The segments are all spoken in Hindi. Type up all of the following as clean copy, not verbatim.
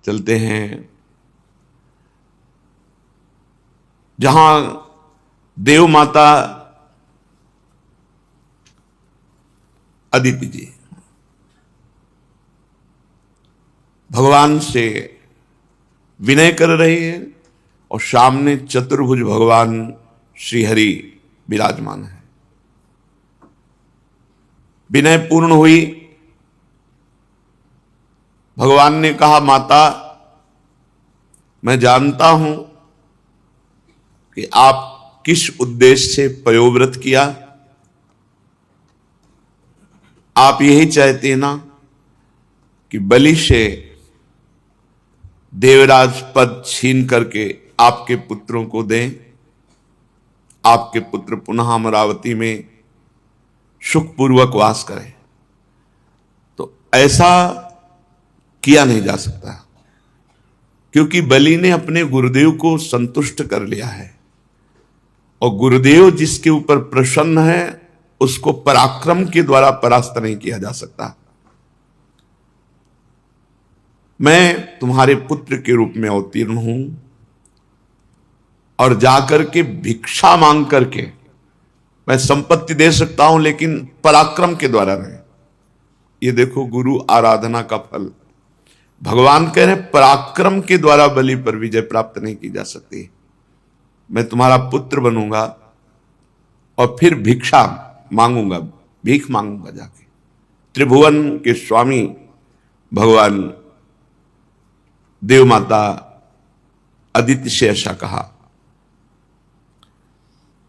चलते हैं जहां देव माता अदिति जी भगवान से विनय कर रहे हैं और सामने चतुर्भुज भगवान श्रीहरि विराजमान है। विनय पूर्ण हुई। भगवान ने कहा, माता मैं जानता हूं कि आप किस उद्देश्य से पयोव्रत किया। आप यही चाहते ना कि बलि से देवराज पद छीन करके आपके पुत्रों को दें, आपके पुत्र पुनः अमरावती में सुखपूर्वक वास करें। तो ऐसा किया नहीं जा सकता, क्योंकि बलि ने अपने गुरुदेव को संतुष्ट कर लिया है और गुरुदेव जिसके ऊपर प्रसन्न है उसको पराक्रम के द्वारा परास्त नहीं किया जा सकता। मैं तुम्हारे पुत्र के रूप में अवतीर्ण हूं और जाकर के भिक्षा मांग करके मैं संपत्ति दे सकता हूं, लेकिन पराक्रम के द्वारा नहीं। ये देखो गुरु आराधना का फल। भगवान कह रहे पराक्रम के द्वारा बलि पर विजय प्राप्त नहीं की जा सकती। मैं तुम्हारा पुत्र बनूंगा और फिर भिक्षा मांगूंगा, भीख मांगूंगा जाके। त्रिभुवन के स्वामी भगवान देव माता अदिति से ऐसा कहा।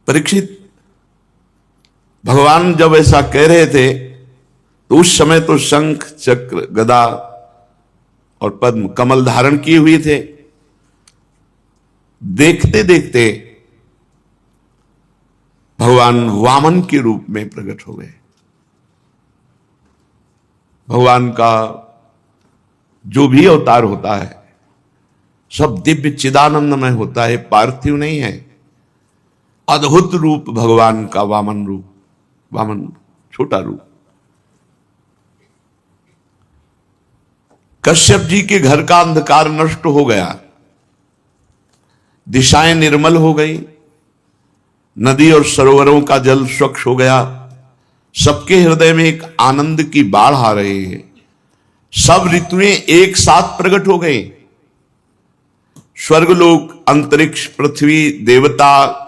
परीक्षित, भगवान जब ऐसा कह रहे थे तो उस समय तो शंख चक्र गदा और पद्म कमल धारण किए हुए थे। देखते देखते भगवान वामन के रूप में प्रकट हो गए। भगवान का जो भी अवतार होता है सब दिव्य चिदानंदमय होता है, पार्थिव नहीं है। अद्भुत रूप भगवान का वामन रूप, वामन छोटा रूप। कश्यप जी के घर का अंधकार नष्ट हो गया, दिशाएं निर्मल हो गई, नदी और सरोवरों का जल स्वच्छ हो गया। सबके हृदय में एक आनंद की बाढ़ आ रही है। सब ऋतुएं एक साथ प्रकट हो गई। स्वर्गलोक, अंतरिक्ष, पृथ्वी, देवता,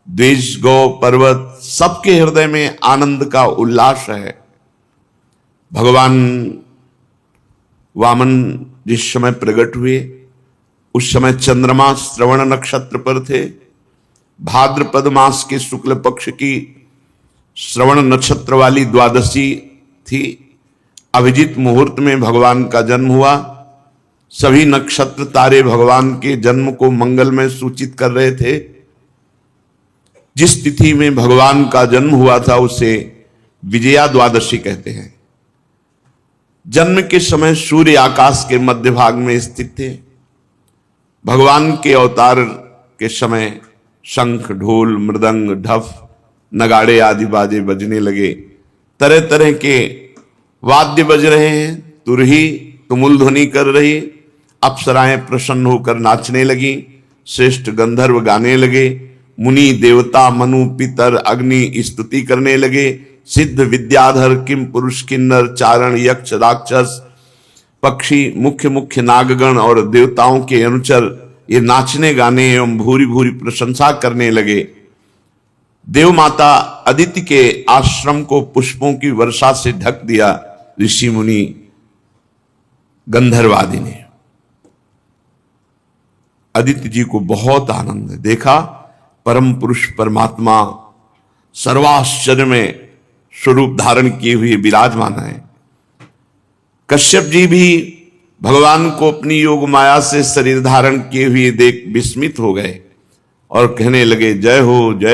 द्विज, गौ, पर्वत, सबके हृदय में आनंद का उल्लास है। भगवान वामन जिस समय प्रकट हुए उस समय चंद्रमा श्रवण नक्षत्र पर थे। भाद्रपद मास के शुक्ल पक्ष की श्रवण नक्षत्र वाली द्वादशी थी। अभिजीत मुहूर्त में भगवान का जन्म हुआ। सभी नक्षत्र तारे भगवान के जन्म को मंगल में सूचित कर रहे थे। जिस तिथि में भगवान का जन्म हुआ था उसे विजया द्वादशी कहते हैं। जन्म के समय सूर्य आकाश के मध्य भाग में स्थित थे। भगवान के अवतार के समय शंख, ढोल, मृदंग, ढफ, नगाड़े आदि बाजे बजने लगे। तरह तरह के वाद्य बज रहे हैं। तुरही तुमुल ध्वनि कर रही। अप्सराएं प्रसन्न होकर नाचने लगी। श्रेष्ठ गंधर्व गाने लगे। मुनि, देवता, मनु, पितर, अग्नि स्तुति करने लगे। सिद्ध, विद्याधर, किम पुरुष, किन्नर, चारण, यक्ष, राक्षस, पक्षी, मुख्य मुख्य नागगण और देवताओं के अनुचर ये नाचने गाने एवं भूरी भूरी प्रशंसा करने लगे। देव माता अदिति के आश्रम को पुष्पों की वर्षा से ढक दिया। ऋषि मुनि गंधर्वादि ने अदिति जी को बहुत आनंद देखा। परम पुरुष परमात्मा सर्वाश्चर्य में स्वरूप धारण किए हुए विराजमान है। कश्यप जी भी भगवान को अपनी योग माया से शरीर धारण किए हुए देख विस्मित हो गए और कहने लगे, जय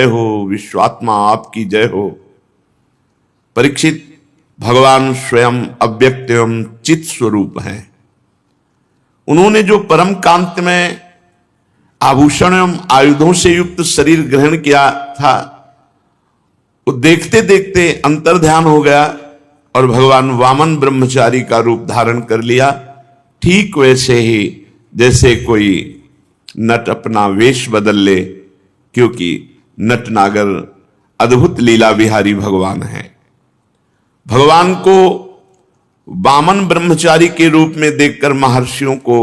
हो विश्वात्मा, आपकी जय हो। परीक्षित, भगवान स्वयं अव्यक्त एवं चित स्वरूप हैं। उन्होंने जो परम कांत में आभूषण एवं आयुधों से युक्त शरीर ग्रहण किया था वो देखते देखते अंतर ध्यान हो गया और भगवान वामन ब्रह्मचारी का रूप धारण कर लिया। ठीक वैसे ही जैसे कोई नट अपना वेश बदल ले, क्योंकि नटनागर अद्भुत लीला विहारी भगवान है। भगवान को वामन ब्रह्मचारी के रूप में देखकर महर्षियों को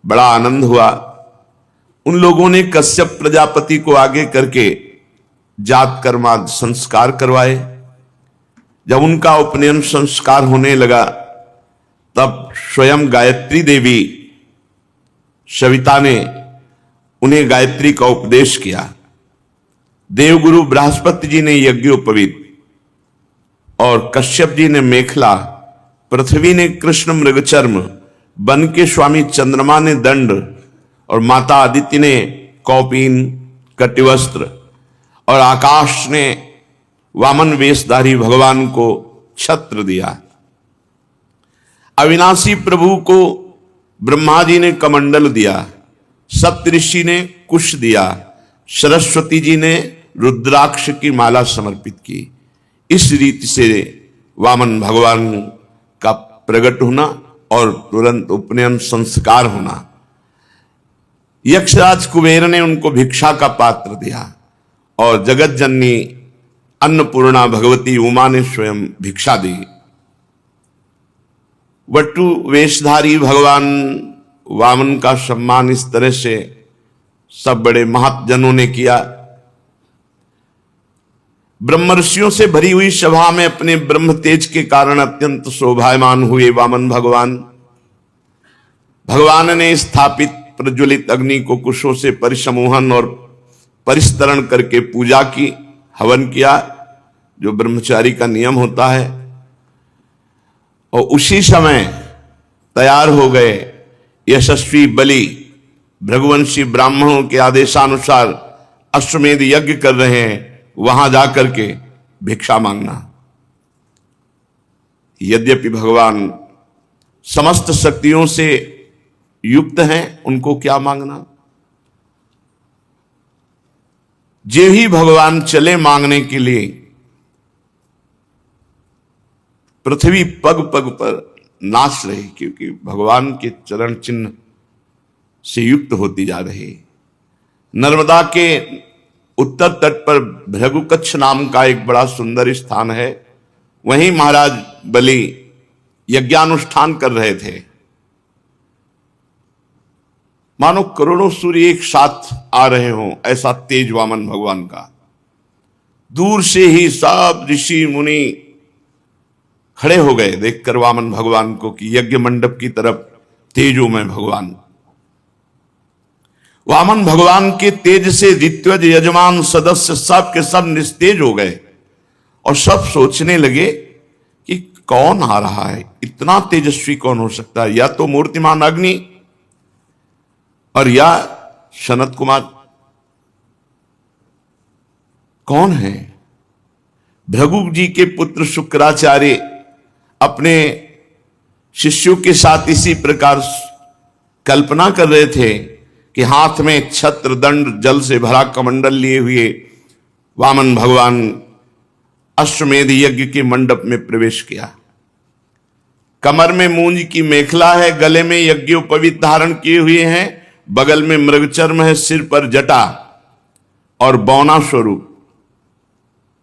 बड़ा आनंद हुआ। उन लोगों ने कश्यप प्रजापति को आगे करके जात कर्माद संस्कार करवाए। जब उनका उपनयन संस्कार होने लगा तब स्वयं गायत्री देवी सविता ने उन्हें गायत्री का उपदेश किया। देवगुरु बृहस्पति जी ने यज्ञोपवीत और कश्यप जी ने मेखला, पृथ्वी ने कृष्ण मृगचर्म, वन के स्वामी चंद्रमा ने दंड और माता आदित्य ने कौपीन कटिवस्त्र और आकाश ने वामन वेशधारी भगवान को छत्र दिया। अविनाशी प्रभु को ब्रह्मा जी ने कमंडल दिया, सप्तऋषि ने कुश दिया, सरस्वती जी ने रुद्राक्ष की माला समर्पित की। इस रीति से वामन भगवान का प्रकट होना और तुरंत उपनयन संस्कार होना। यक्षराज कुबेर ने उनको भिक्षा का पात्र दिया और जगत जननी अन्नपूर्णा भगवती उमा ने स्वयं भिक्षा दी। वटु वेशधारी भगवान वामन का सम्मान इस तरह से सब बड़े महाजनों ने किया। ब्रह्मर्षियों से भरी हुई सभा में अपने ब्रह्म तेज के कारण अत्यंत शोभायमान हुए वामन भगवान। भगवान ने स्थापित प्रज्वलित अग्नि को कुशों से परिसमूहन और परिस्तरण करके पूजा की, हवन किया, जो ब्रह्मचारी का नियम होता है। और उसी समय तैयार हो गए यशस्वी बलि, भृगुवंशी ब्राह्मणों के आदेशानुसार अश्वमेध यज्ञ कर रहे हैं, वहां जाकर के भिक्षा मांगना। यद्यपि भगवान समस्त शक्तियों से युक्त हैं, उनको क्या मांगना। जे ही भगवान चले मांगने के लिए, पृथ्वी पग पग पर नाच रही, क्योंकि भगवान के चरण चिन्ह से युक्त होती जा रही। नर्मदा के उत्तर तट पर भृगुकच्छ नाम का एक बड़ा सुंदर स्थान है, वहीं महाराज बलि यज्ञानुष्ठान कर रहे थे। मानो करोड़ों सूर्य एक साथ आ रहे हों, ऐसा तेज वामन भगवान का। दूर से ही सब ऋषि मुनि खड़े हो गए देखकर वामन भगवान को कि यज्ञ मंडप की तरफ तेजोमय भगवान। वामन भगवान के तेज से ऋत्विज यजमान सदस्य सब के सब निस्तेज हो गए और सब सोचने लगे कि कौन आ रहा है, इतना तेजस्वी कौन हो सकता है, या तो मूर्तिमान अग्नि और या सनत कुमार। कौन है? भृगु जी के पुत्र शुक्राचार्य अपने शिष्यों के साथ इसी प्रकार कल्पना कर रहे थे कि हाथ में छत्र दंड जल से भरा कमंडल लिए हुए वामन भगवान अश्वमेध यज्ञ के मंडप में प्रवेश किया। कमर में मूंज की मेखला है, गले में यज्ञोपवीत धारण किए हुए हैं, बगल में मृगचर्म है, सिर पर जटा और बौना स्वरूप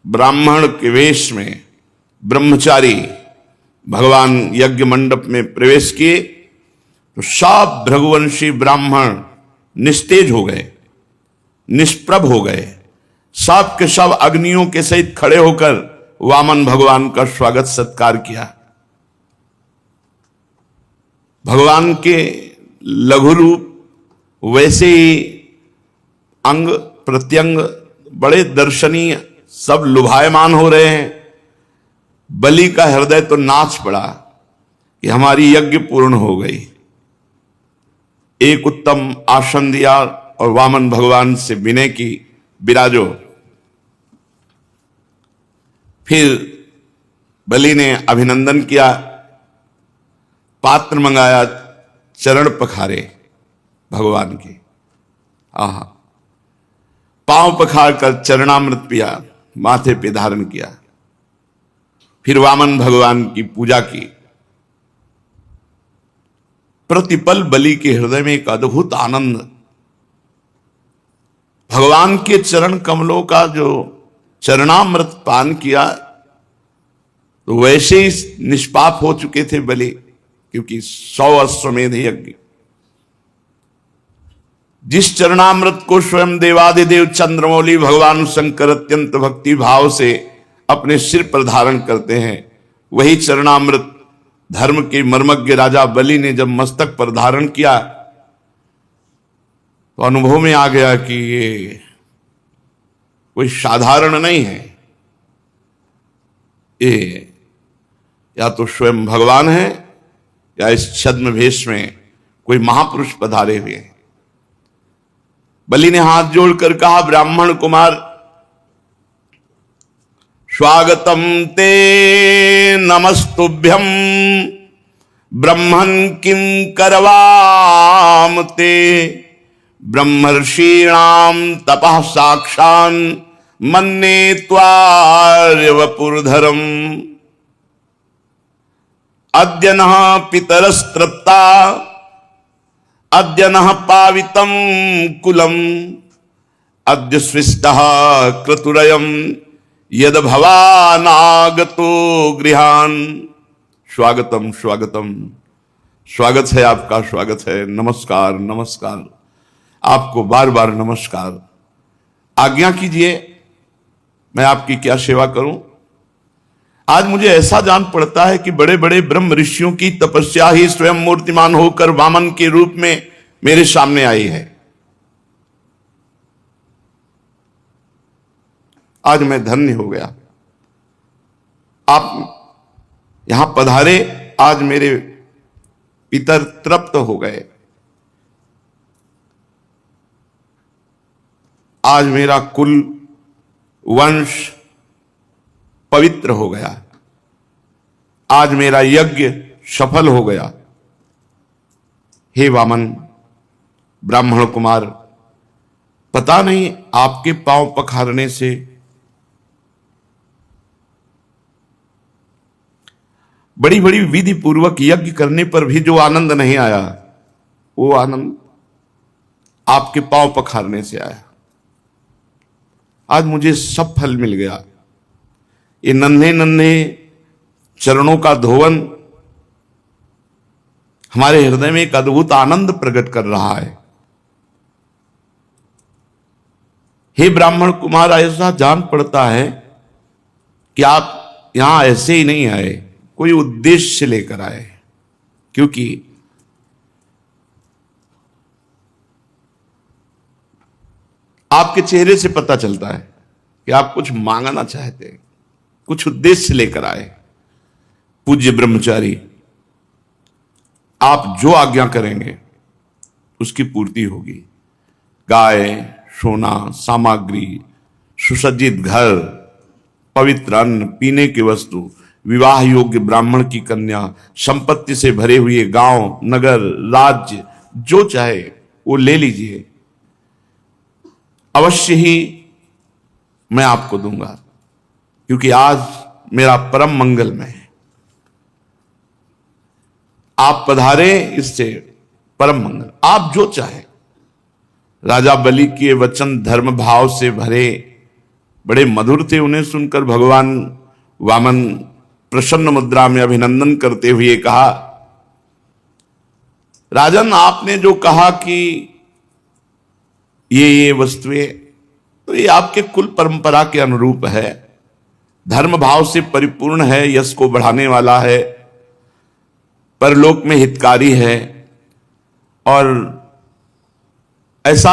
ब्राह्मण के वेश में ब्रह्मचारी भगवान यज्ञ मंडप में प्रवेश किए तो सब भृगुवंशी ब्राह्मण निस्तेज हो गए, निष्प्रभ हो गए। सब के सब अग्नियों के सहित खड़े होकर वामन भगवान का स्वागत सत्कार किया। भगवान के लघु रूप वैसे ही अंग प्रत्यंग बड़े दर्शनीय, सब लुभायमान हो रहे हैं। बलि का हृदय तो नाच पड़ा कि हमारी यज्ञ पूर्ण हो गई। एक उत्तम आसन दिया और वामन भगवान से विनय की, विराजो। फिर बलि ने अभिनंदन किया, पात्र मंगाया, चरण पखारे भगवान के। आहा, पांव पखार कर चरणामृत पिया, माथे पे धारण किया। फिर वामन भगवान की पूजा की। प्रतिपल बलि के हृदय में एक अद्भुत आनंद, भगवान के चरण कमलों का जो चरणामृत पान किया तो वैसे ही निष्पाप हो चुके थे बलि, क्योंकि 100 अश्वमेध यज्ञ। जिस चरणामृत को स्वयं देवादिदेव चंद्रमौली भगवान शंकर अत्यंत भक्ति भाव से अपने सिर पर धारण करते हैं, वही चरणामृत धर्म के मर्मज्ञ राजा बलि ने जब मस्तक पर धारण किया तो अनुभव में आ गया कि ये कोई साधारण नहीं है, ये या तो स्वयं भगवान है या इस छद्म भेष में कोई महापुरुष पधारे हुए हैं। बलि ने हाथ जोड़कर कहा, ब्राह्मण कुमार स्वागतम ते नमस्तुभ्यम ब्रह्मन् किं करवाम ते ब्रह्मर्षीणाम तपः साक्षान् मन्ये त्वार्यवपुर्धरम् अद्य नः पितरस्तृप्ता अद्य नः पावितं कुलम् अद्य स्विष्टः क्रतुरयम् यद भवानागतो गृहान। स्वागतम स्वागतम, स्वागत है आपका, स्वागत है, नमस्कार नमस्कार, आपको बार बार नमस्कार। आज्ञा कीजिए, मैं आपकी क्या सेवा करूं। आज मुझे ऐसा जान पड़ता है कि बड़े बड़े ब्रह्म ऋषियों की तपस्या ही स्वयं मूर्तिमान होकर वामन के रूप में मेरे सामने आई है। आज मैं धन्य हो गया, आप यहां पधारे, आज मेरे पितर तृप्त हो गए, आज मेरा कुल वंश पवित्र हो गया, आज मेरा यज्ञ सफल हो गया। हे वामन ब्राह्मण कुमार, पता नहीं आपके पांव पखारने से बड़ी बड़ी विधि पूर्वक यज्ञ करने पर भी जो आनंद नहीं आया, वो आनंद आपके पांव पखारने से आया। आज मुझे सब फल मिल गया। ये नन्हे नन्हे चरणों का धोवन हमारे हृदय में एक अद्भुत आनंद प्रकट कर रहा है। हे ब्राह्मण कुमार, ऐसा जान पड़ता है कि आप यहां ऐसे ही नहीं आए, कोई उद्देश्य लेकर आए, क्योंकि आपके चेहरे से पता चलता है कि आप कुछ मांगना चाहते हैं, कुछ उद्देश्य लेकर आए। पूज्य ब्रह्मचारी, आप जो आज्ञा करेंगे उसकी पूर्ति होगी। गाय, सोना, सामग्री, सुसज्जित घर, पवित्र अन्न, पीने की वस्तु, विवाह योग्य ब्राह्मण की कन्या, संपत्ति से भरे हुए गांव, नगर, राज्य, जो चाहे वो ले लीजिए, अवश्य ही मैं आपको दूंगा, क्योंकि आज मेरा परम मंगलमय है। आप पधारे, इससे परम मंगल। आप जो चाहे। राजा बलि के वचन धर्म भाव से भरे, बड़े मधुर थे। उन्हें सुनकर भगवान वामन प्रसन्न मुद्रा में अभिनंदन करते हुए कहा, राजन, आपने जो कहा कि ये वस्तुएं, तो ये आपके कुल परंपरा के अनुरूप है, धर्म भाव से परिपूर्ण है, यश को बढ़ाने वाला है, परलोक में हितकारी है, और ऐसा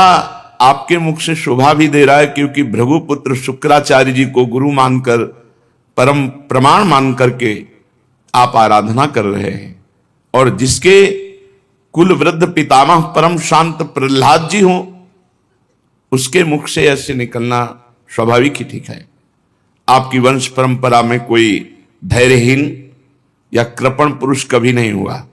आपके मुख से शोभा भी दे रहा है, क्योंकि भृगुपुत्र शुक्राचार्य जी को गुरु मानकर, परम प्रमाण मान करके आप आराधना कर रहे हैं, और जिसके कुल वृद्ध पितामह परम शांत प्रहलाद जी हों, उसके मुख से ऐसे निकलना स्वाभाविक ही ठीक है। आपकी वंश परंपरा में कोई धैर्यहीन या कृपण पुरुष कभी नहीं हुआ।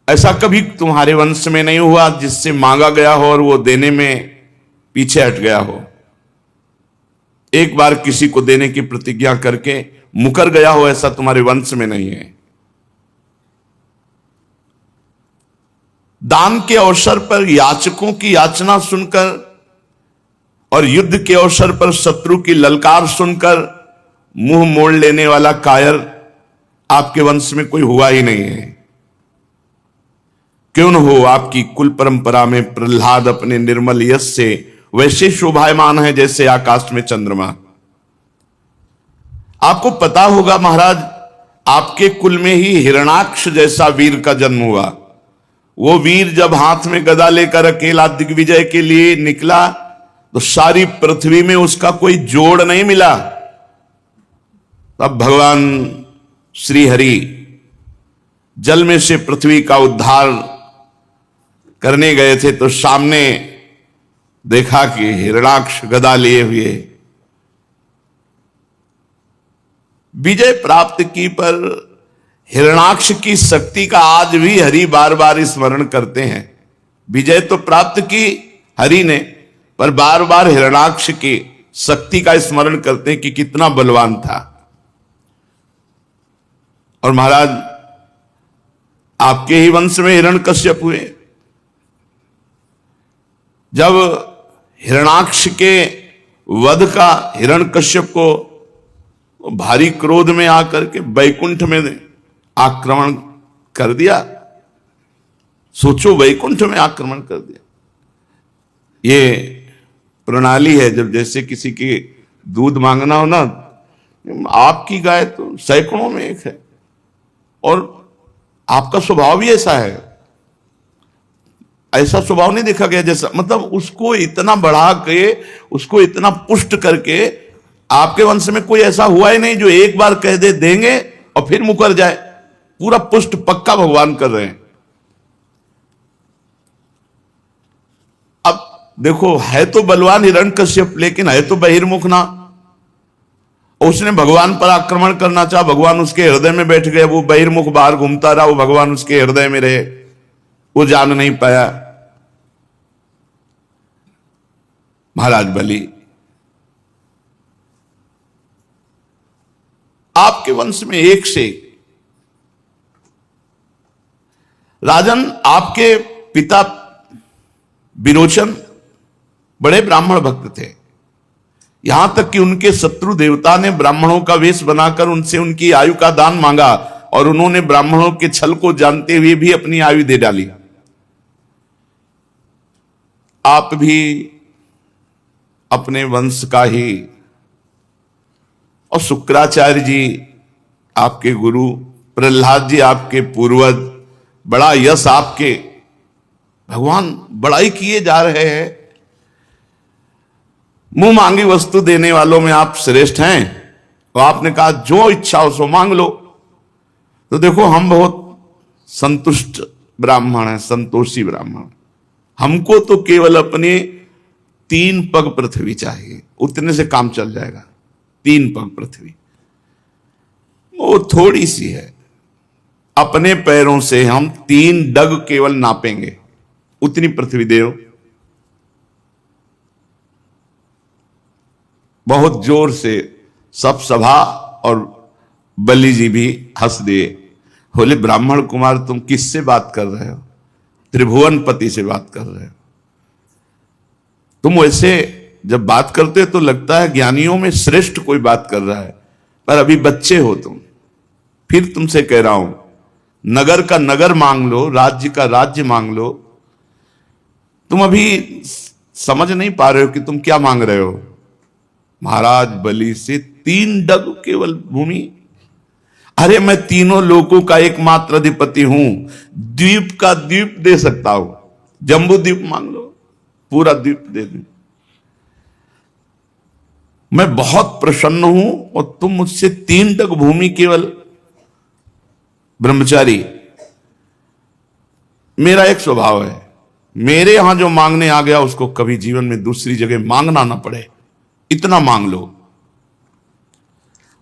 ऐसा कभी तुम्हारे वंश में नहीं हुआ जिससे मांगा गया हो और वो देने में पीछे हट गया हो। एक बार किसी को देने की प्रतिज्ञा करके मुकर गया हो, ऐसा तुम्हारे वंश में नहीं है। दान के अवसर पर याचकों की याचना सुनकर और युद्ध के अवसर पर शत्रु की ललकार सुनकर मुंह मोड़ लेने वाला कायर आपके वंश में कोई हुआ ही नहीं है। क्यों न हो, आपकी कुल परंपरा में प्रहलाद अपने निर्मल यश से वैसे शोभायमान है जैसे आकाश में चंद्रमा। आपको पता होगा महाराज, आपके कुल में ही हिरणाक्ष जैसा वीर का जन्म हुआ। वो वीर जब हाथ में गदा लेकर अकेला दिग्विजय के लिए निकला तो सारी पृथ्वी में उसका कोई जोड़ नहीं मिला। तब भगवान श्री हरि जल में से पृथ्वी का उद्धार करने गए थे तो सामने देखा कि हिरणाक्ष गदा लिए हुए विजय प्राप्त की। पर हिरणाक्ष की शक्ति का आज भी हरि बार बार स्मरण करते हैं। विजय तो प्राप्त की हरि ने, पर बार बार हिरणाक्ष की शक्ति का स्मरण करते हैं कि कितना बलवान था। और महाराज, आपके ही वंश में हिरण्यकश्यप हुए। जब हिरणाक्ष के वध का हिरण्यकश्यप को भारी क्रोध में आकर के वैकुंठ में आक्रमण कर दिया। सोचो, वैकुंठ में आक्रमण कर दिया। ये प्रणाली है, जब जैसे किसी की दूध मांगना हो ना, आपकी गाय तो सैकड़ों में एक है और आपका स्वभाव भी ऐसा है। ऐसा स्वभाव नहीं देखा गया जैसा, मतलब उसको इतना बढ़ा के, उसको इतना पुष्ट करके, आपके वंश में कोई ऐसा हुआ ही नहीं जो एक बार कह दे देंगे और फिर मुकर जाए। पूरा पुष्ट पक्का भगवान कर रहे हैं। अब देखो, है तो बलवान हिरण्यकश्यप, लेकिन है तो बहिर्मुख ना। उसने भगवान पर आक्रमण करना चाहा, भगवान उसके हृदय में बैठ गए। वो बहिर्मुख बाहर घूमता रहा, वो भगवान उसके हृदय में रहे, वो जान नहीं पाया। महाराज बलि, आपके वंश में एक से राजन, आपके पिता विरोचन बड़े ब्राह्मण भक्त थे। यहां तक कि उनके शत्रु देवता ने ब्राह्मणों का वेश बनाकर उनसे उनकी आयु का दान मांगा और उन्होंने ब्राह्मणों के छल को जानते हुए भी अपनी आयु दे डाली। आप भी अपने वंश का ही, और शुक्राचार्य जी आपके गुरु, प्रहलाद जी आपके पूर्वज, बड़ा यश आपके, भगवान बड़ाई किए जा रहे हैं। मुंह मांगी वस्तु देने वालों में आप श्रेष्ठ हैं। तो आपने कहा जो इच्छा हो सो मांग लो। तो देखो, हम बहुत संतुष्ट ब्राह्मण हैं, संतोषी ब्राह्मण। हमको तो केवल अपने 3 पग पृथ्वी चाहिए, उतने से काम चल जाएगा। 3 पग पृथ्वी वो थोड़ी सी है। अपने पैरों से हम 3 डग केवल नापेंगे, उतनी पृथ्वी देव। बहुत जोर से सब सभा और बलि जी भी हंस दिए। बोले, ब्राह्मण कुमार तुम किससे बात कर रहे हो? त्रिभुवनपति से बात कर रहे हो। तुम वैसे जब बात करते हो तो लगता है ज्ञानियों में श्रेष्ठ कोई बात कर रहा है, पर अभी बच्चे हो तुम। फिर तुमसे कह रहा हूं, नगर का नगर मांग लो, राज्य का राज्य मांग लो। तुम अभी समझ नहीं पा रहे हो कि तुम क्या मांग रहे हो। महाराज बलि से 3 डग केवल भूमि। अरे मैं तीनों लोकों का एकमात्र अधिपति हूं, द्वीप का द्वीप दे सकता हूं। जम्बू द्वीप मांग लो, पूरा द्वीप दे दूं। मैं बहुत प्रसन्न हूं और तुम मुझसे 3 डग भूमि केवल। ब्रह्मचारी, मेरा एक स्वभाव है, मेरे यहां जो मांगने आ गया उसको कभी जीवन में दूसरी जगह मांगना ना पड़े, इतना मांग लो।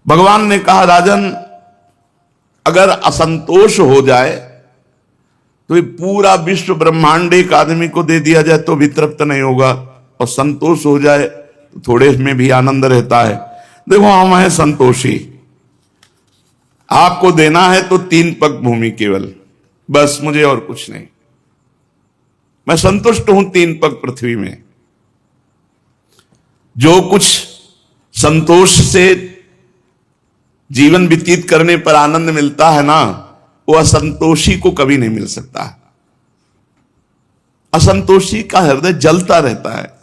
भगवान ने कहा, राजन अगर असंतोष हो जाए तो ये पूरा विश्व ब्रह्मांड एक आदमी को दे दिया जाए तो भी तृप्त नहीं होगा, और संतोष हो जाए तो थोड़े में भी आनंद रहता है। देखो, हम हैं संतोषी। आपको देना है तो 3 पग भूमि केवल, बस, मुझे और कुछ नहीं। मैं संतुष्ट हूं 3 पग पृथ्वी में। जो कुछ संतोष से जीवन व्यतीत करने पर आनंद मिलता है ना, वो असंतोषी को कभी नहीं मिल सकता। असंतोषी का हृदय जलता रहता है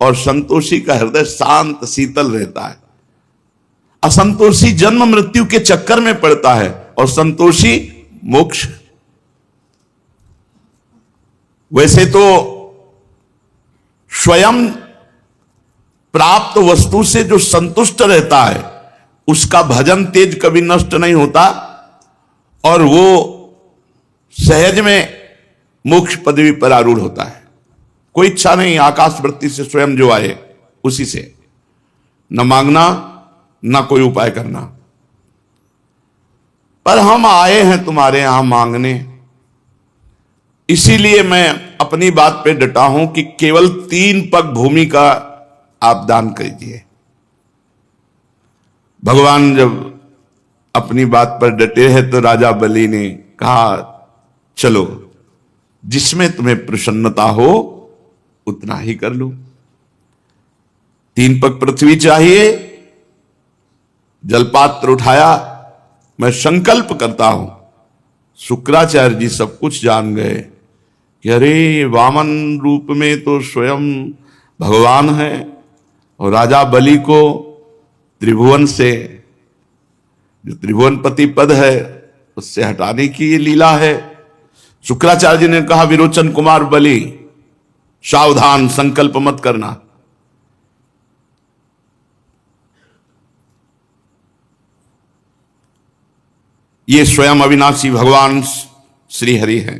और संतोषी का हृदय शांत शीतल रहता है। असंतोषी जन्म मृत्यु के चक्कर में पड़ता है और संतोषी मोक्ष। वैसे तो स्वयं प्राप्त वस्तु से जो संतुष्ट रहता है उसका भजन तेज कभी नष्ट नहीं होता और वो सहज में मोक्ष पदवी पर आरूढ़ होता है। कोई इच्छा नहीं, आकाश वृत्ति से स्वयं जो आए उसी से, न मांगना न कोई उपाय करना। पर हम आए हैं तुम्हारे यहां मांगने, इसीलिए मैं अपनी बात पे डटा हूं कि केवल 3 पग भूमि का आप दान कीजिए। भगवान जब अपनी बात पर डटे हैं तो राजा बलि ने कहा, चलो जिसमें तुम्हें प्रसन्नता हो उतना ही कर लो। 3 पग पृथ्वी चाहिए। जलपात्र उठाया, मैं संकल्प करता हूं। शुक्राचार्य जी सब कुछ जान गए कि अरे वामन रूप में तो स्वयं भगवान है और राजा बलि को त्रिभुवन से, जो त्रिभुवनपति पद है उससे हटाने की ये लीला है। शुक्राचार्य जी ने कहा, विरोचन कुमार बलि सावधान, संकल्प मत करना। ये स्वयं अविनाशी भगवान श्री हरि हैं।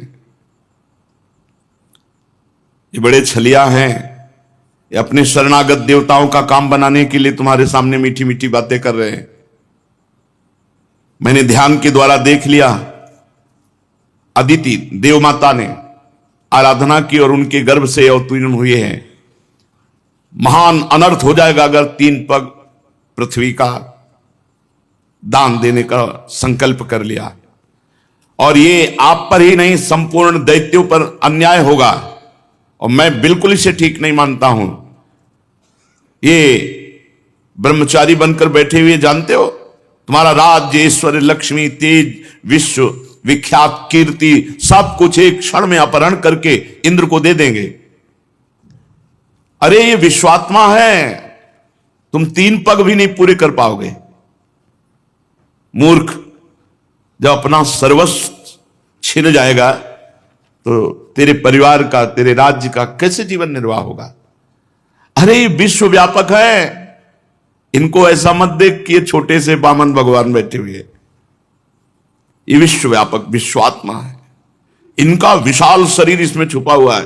ये बड़े छलिया हैं। ये अपने शरणागत देवताओं का काम बनाने के लिए तुम्हारे सामने मीठी मीठी बातें कर रहे हैं। मैंने ध्यान के द्वारा देख लिया, अदिति देव माता ने आराधना की और उनके गर्भ से अवतीर्ण हुए हैं। महान अनर्थ हो जाएगा अगर 3 पग पृथ्वी का दान देने का संकल्प कर लिया, और ये आप पर ही नहीं संपूर्ण दैत्यों पर अन्याय होगा, और मैं बिल्कुल इसे ठीक नहीं मानता हूं। ये ब्रह्मचारी बनकर बैठे हुए जानते हो, तुम्हारा राज्य, ऐश्वर्य, लक्ष्मी, तेज, विश्व विख्यात कीर्ति सब कुछ एक क्षण में अपहरण करके इंद्र को दे देंगे। अरे ये विश्वात्मा है, तुम 3 पग भी नहीं पूरे कर पाओगे। मूर्ख, जब अपना सर्वस्व छिन जाएगा तो तेरे परिवार का, तेरे राज्य का कैसे जीवन निर्वाह होगा। अरे ये विश्वव्यापक है, इनको ऐसा मत देख कि ये छोटे से बामन भगवान बैठे हुए। ये विश्वव्यापक विश्वात्मा है, इनका विशाल शरीर इसमें छुपा हुआ है।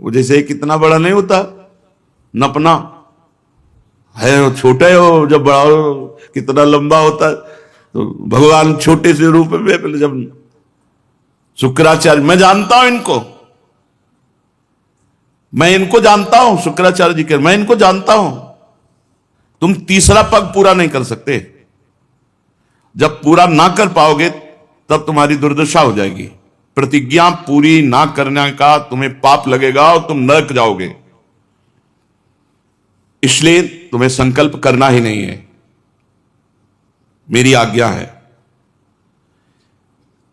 वो जैसे कितना बड़ा नहीं होता नपना है, छोटा हो जब बड़ा हो कितना लंबा होता है। तो भगवान छोटे से रूप में जब शुक्राचार्य, मैं जानता हूं इनको, मैं इनको जानता हूं, शुक्राचार्य जी के, मैं इनको जानता हूं। तुम 3रा पग पूरा नहीं कर सकते। जब पूरा ना कर पाओगे तब तुम्हारी दुर्दशा हो जाएगी। प्रतिज्ञा पूरी ना करने का तुम्हें पाप लगेगा और तुम नरक जाओगे। इसलिए तुम्हें संकल्प करना ही नहीं है, मेरी आज्ञा है।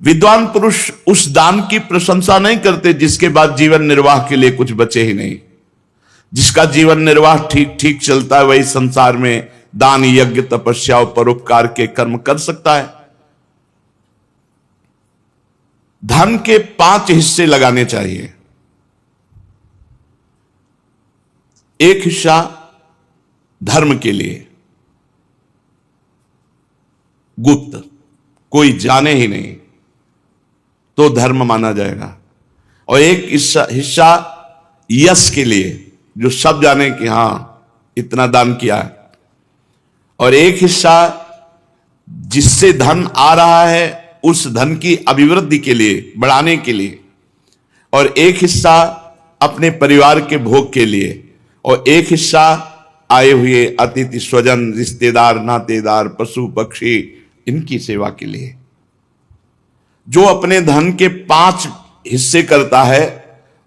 विद्वान पुरुष उस दान की प्रशंसा नहीं करते जिसके बाद जीवन निर्वाह के लिए कुछ बचे ही नहीं। जिसका जीवन निर्वाह ठीक ठीक चलता है वही संसार में दान, यज्ञ, तपस्या और परोपकार के कर्म कर सकता है। धन के 5 हिस्से लगाने चाहिए। एक हिस्सा धर्म के लिए, गुप्त, कोई जाने ही नहीं तो धर्म माना जाएगा। और एक हिस्सा यश के लिए, जो सब जाने कि हां इतना दान किया है। और एक हिस्सा जिससे धन आ रहा है उस धन की अभिवृद्धि के लिए, बढ़ाने के लिए। और एक हिस्सा अपने परिवार के भोग के लिए। और एक हिस्सा आए हुए अतिथि, स्वजन, रिश्तेदार, नातेदार, पशु पक्षी, इनकी सेवा के लिए। जो अपने धन के 5 हिस्से करता है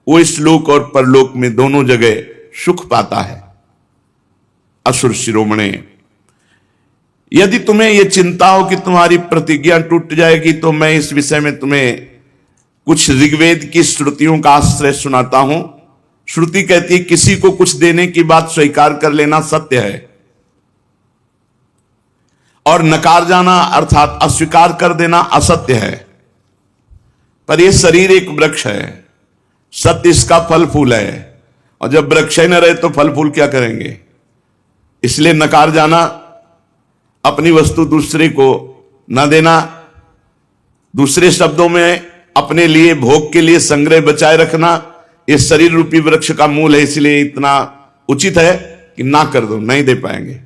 वो इस लोक और परलोक में दोनों जगह सुख पाता है। असुर शिरोमणे, यदि तुम्हें यह चिंता हो कि तुम्हारी प्रतिज्ञा टूट जाएगी तो मैं इस विषय में तुम्हें कुछ ऋग्वेद की श्रुतियों का आश्रय सुनाता हूं। श्रुति कहती है किसी को कुछ देने की बात स्वीकार कर लेना सत्य है, और नकार जाना अर्थात अस्वीकार कर देना असत्य है। पर यह शरीर एक वृक्ष है, सत्य इसका फल फूल है, और जब वृक्ष ही न रहे तो फल फूल क्या करेंगे। इसलिए नकार जाना, अपनी वस्तु दूसरे को न देना, दूसरे शब्दों में अपने लिए भोग के लिए संग्रह बचाए रखना, इस शरीर रूपी वृक्ष का मूल है। इसलिए इतना उचित है कि ना कर दो, नहीं दे पाएंगे।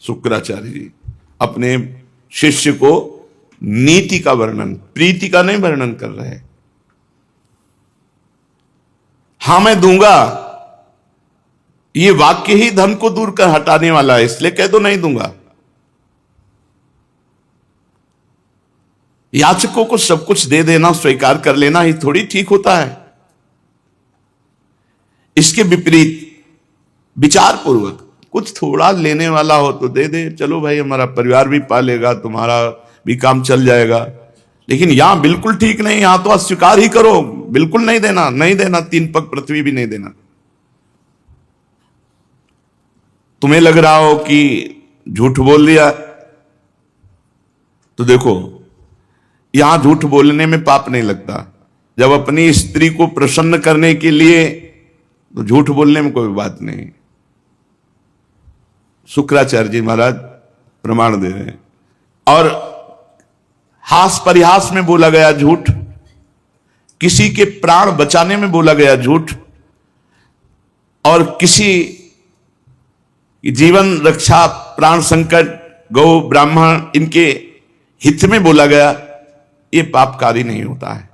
शुक्राचार्य जी अपने शिष्य को नीति का वर्णन, प्रीति का नहीं वर्णन कर रहे हैं। हां मैं दूंगा, ये वाक्य ही धन को दूर कर हटाने वाला है, इसलिए कह दो नहीं दूंगा। याचकों को सब कुछ दे देना, स्वीकार कर लेना ही थोड़ी ठीक होता है। इसके विपरीत विचार पूर्वक कुछ थोड़ा लेने वाला हो तो दे दे, चलो भाई हमारा परिवार भी पालेगा, तुम्हारा भी काम चल जाएगा। लेकिन यहां बिल्कुल ठीक नहीं, यहां तो अस्वीकार ही करो, बिल्कुल नहीं देना, नहीं देना, 3 पग पृथ्वी भी नहीं देना। तुम्हें लग रहा हो कि झूठ बोल दिया, तो देखो यहां झूठ बोलने में पाप नहीं लगता। जब अपनी स्त्री को प्रसन्न करने के लिए, तो झूठ बोलने में कोई बात नहीं। शुक्राचार्य जी महाराज प्रमाण दे रहे हैं। और हास परिहास में बोला गया झूठ, किसी के प्राण बचाने में बोला गया झूठ, और किसी जीवन रक्षा, प्राण संकट, गौ ब्राह्मण इनके हित में बोला गया, ये पापकारी नहीं होता है।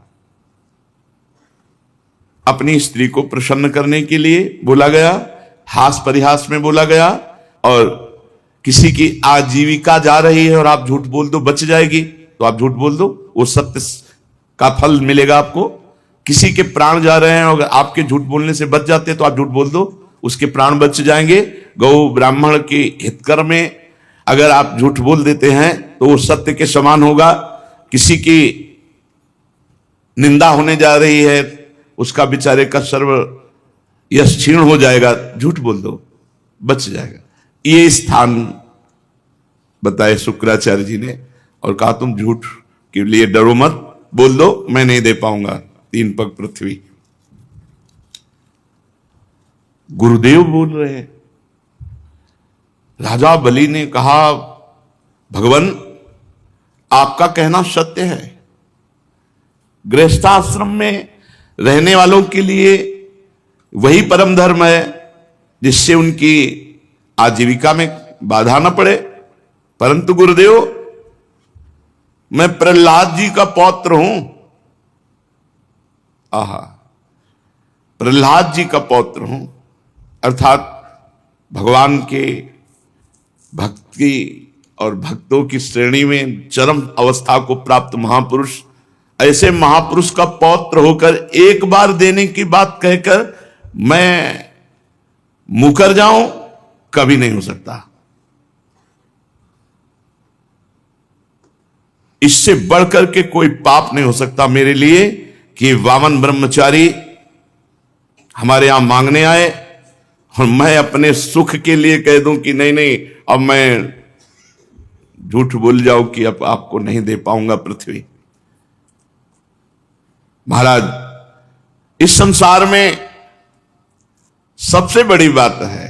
अपनी स्त्री को प्रसन्न करने के लिए बोला गया, हास परिहास में बोला गया, और किसी की आजीविका जा रही है और आप झूठ बोल दो बच जाएगी, तो आप झूठ बोल दो, वो सत्य का फल मिलेगा आपको। किसी के प्राण जा रहे हैं और आपके झूठ बोलने से बच जाते तो आप झूठ बोल दो, उसके प्राण बच जाएंगे। गौ ब्राह्मण के हितकर में अगर आप झूठ बोल देते हैं तो वो सत्य के समान होगा। किसी की निंदा होने जा रही है, उसका बेचारे का सर्व यश क्षीण हो जाएगा, झूठ बोल दो, बच जाएगा। ये स्थान बताए शुक्राचार्य जी ने, और कहा तुम झूठ के लिए डरो मत, बोल दो मैं नहीं दे पाऊंगा 3 पग पृथ्वी। गुरुदेव बोल रहे हैं। राजा बलि ने कहा भगवान आपका कहना सत्य है, गृहस्थाश्रम में रहने वालों के लिए वही परम धर्म है जिससे उनकी आजीविका में बाधा न पड़े। परंतु गुरुदेव मैं प्रहलाद जी का पौत्र हूं। आहा, प्रहलाद जी का पौत्र हूं, अर्थात भगवान के भक्ति और भक्तों की श्रेणी में चरम अवस्था को प्राप्त महापुरुष, ऐसे महापुरुष का पौत्र होकर एक बार देने की बात कहकर मैं मुकर जाऊं, कभी नहीं हो सकता। इससे बढ़कर के कोई पाप नहीं हो सकता मेरे लिए कि वामन ब्रह्मचारी हमारे यहां मांगने आए और मैं अपने सुख के लिए कह दूं कि नहीं नहीं अब मैं झूठ बोल जाऊं कि अब आपको नहीं दे पाऊंगा पृथ्वी। महाराज, इस संसार में सबसे बड़ी बात है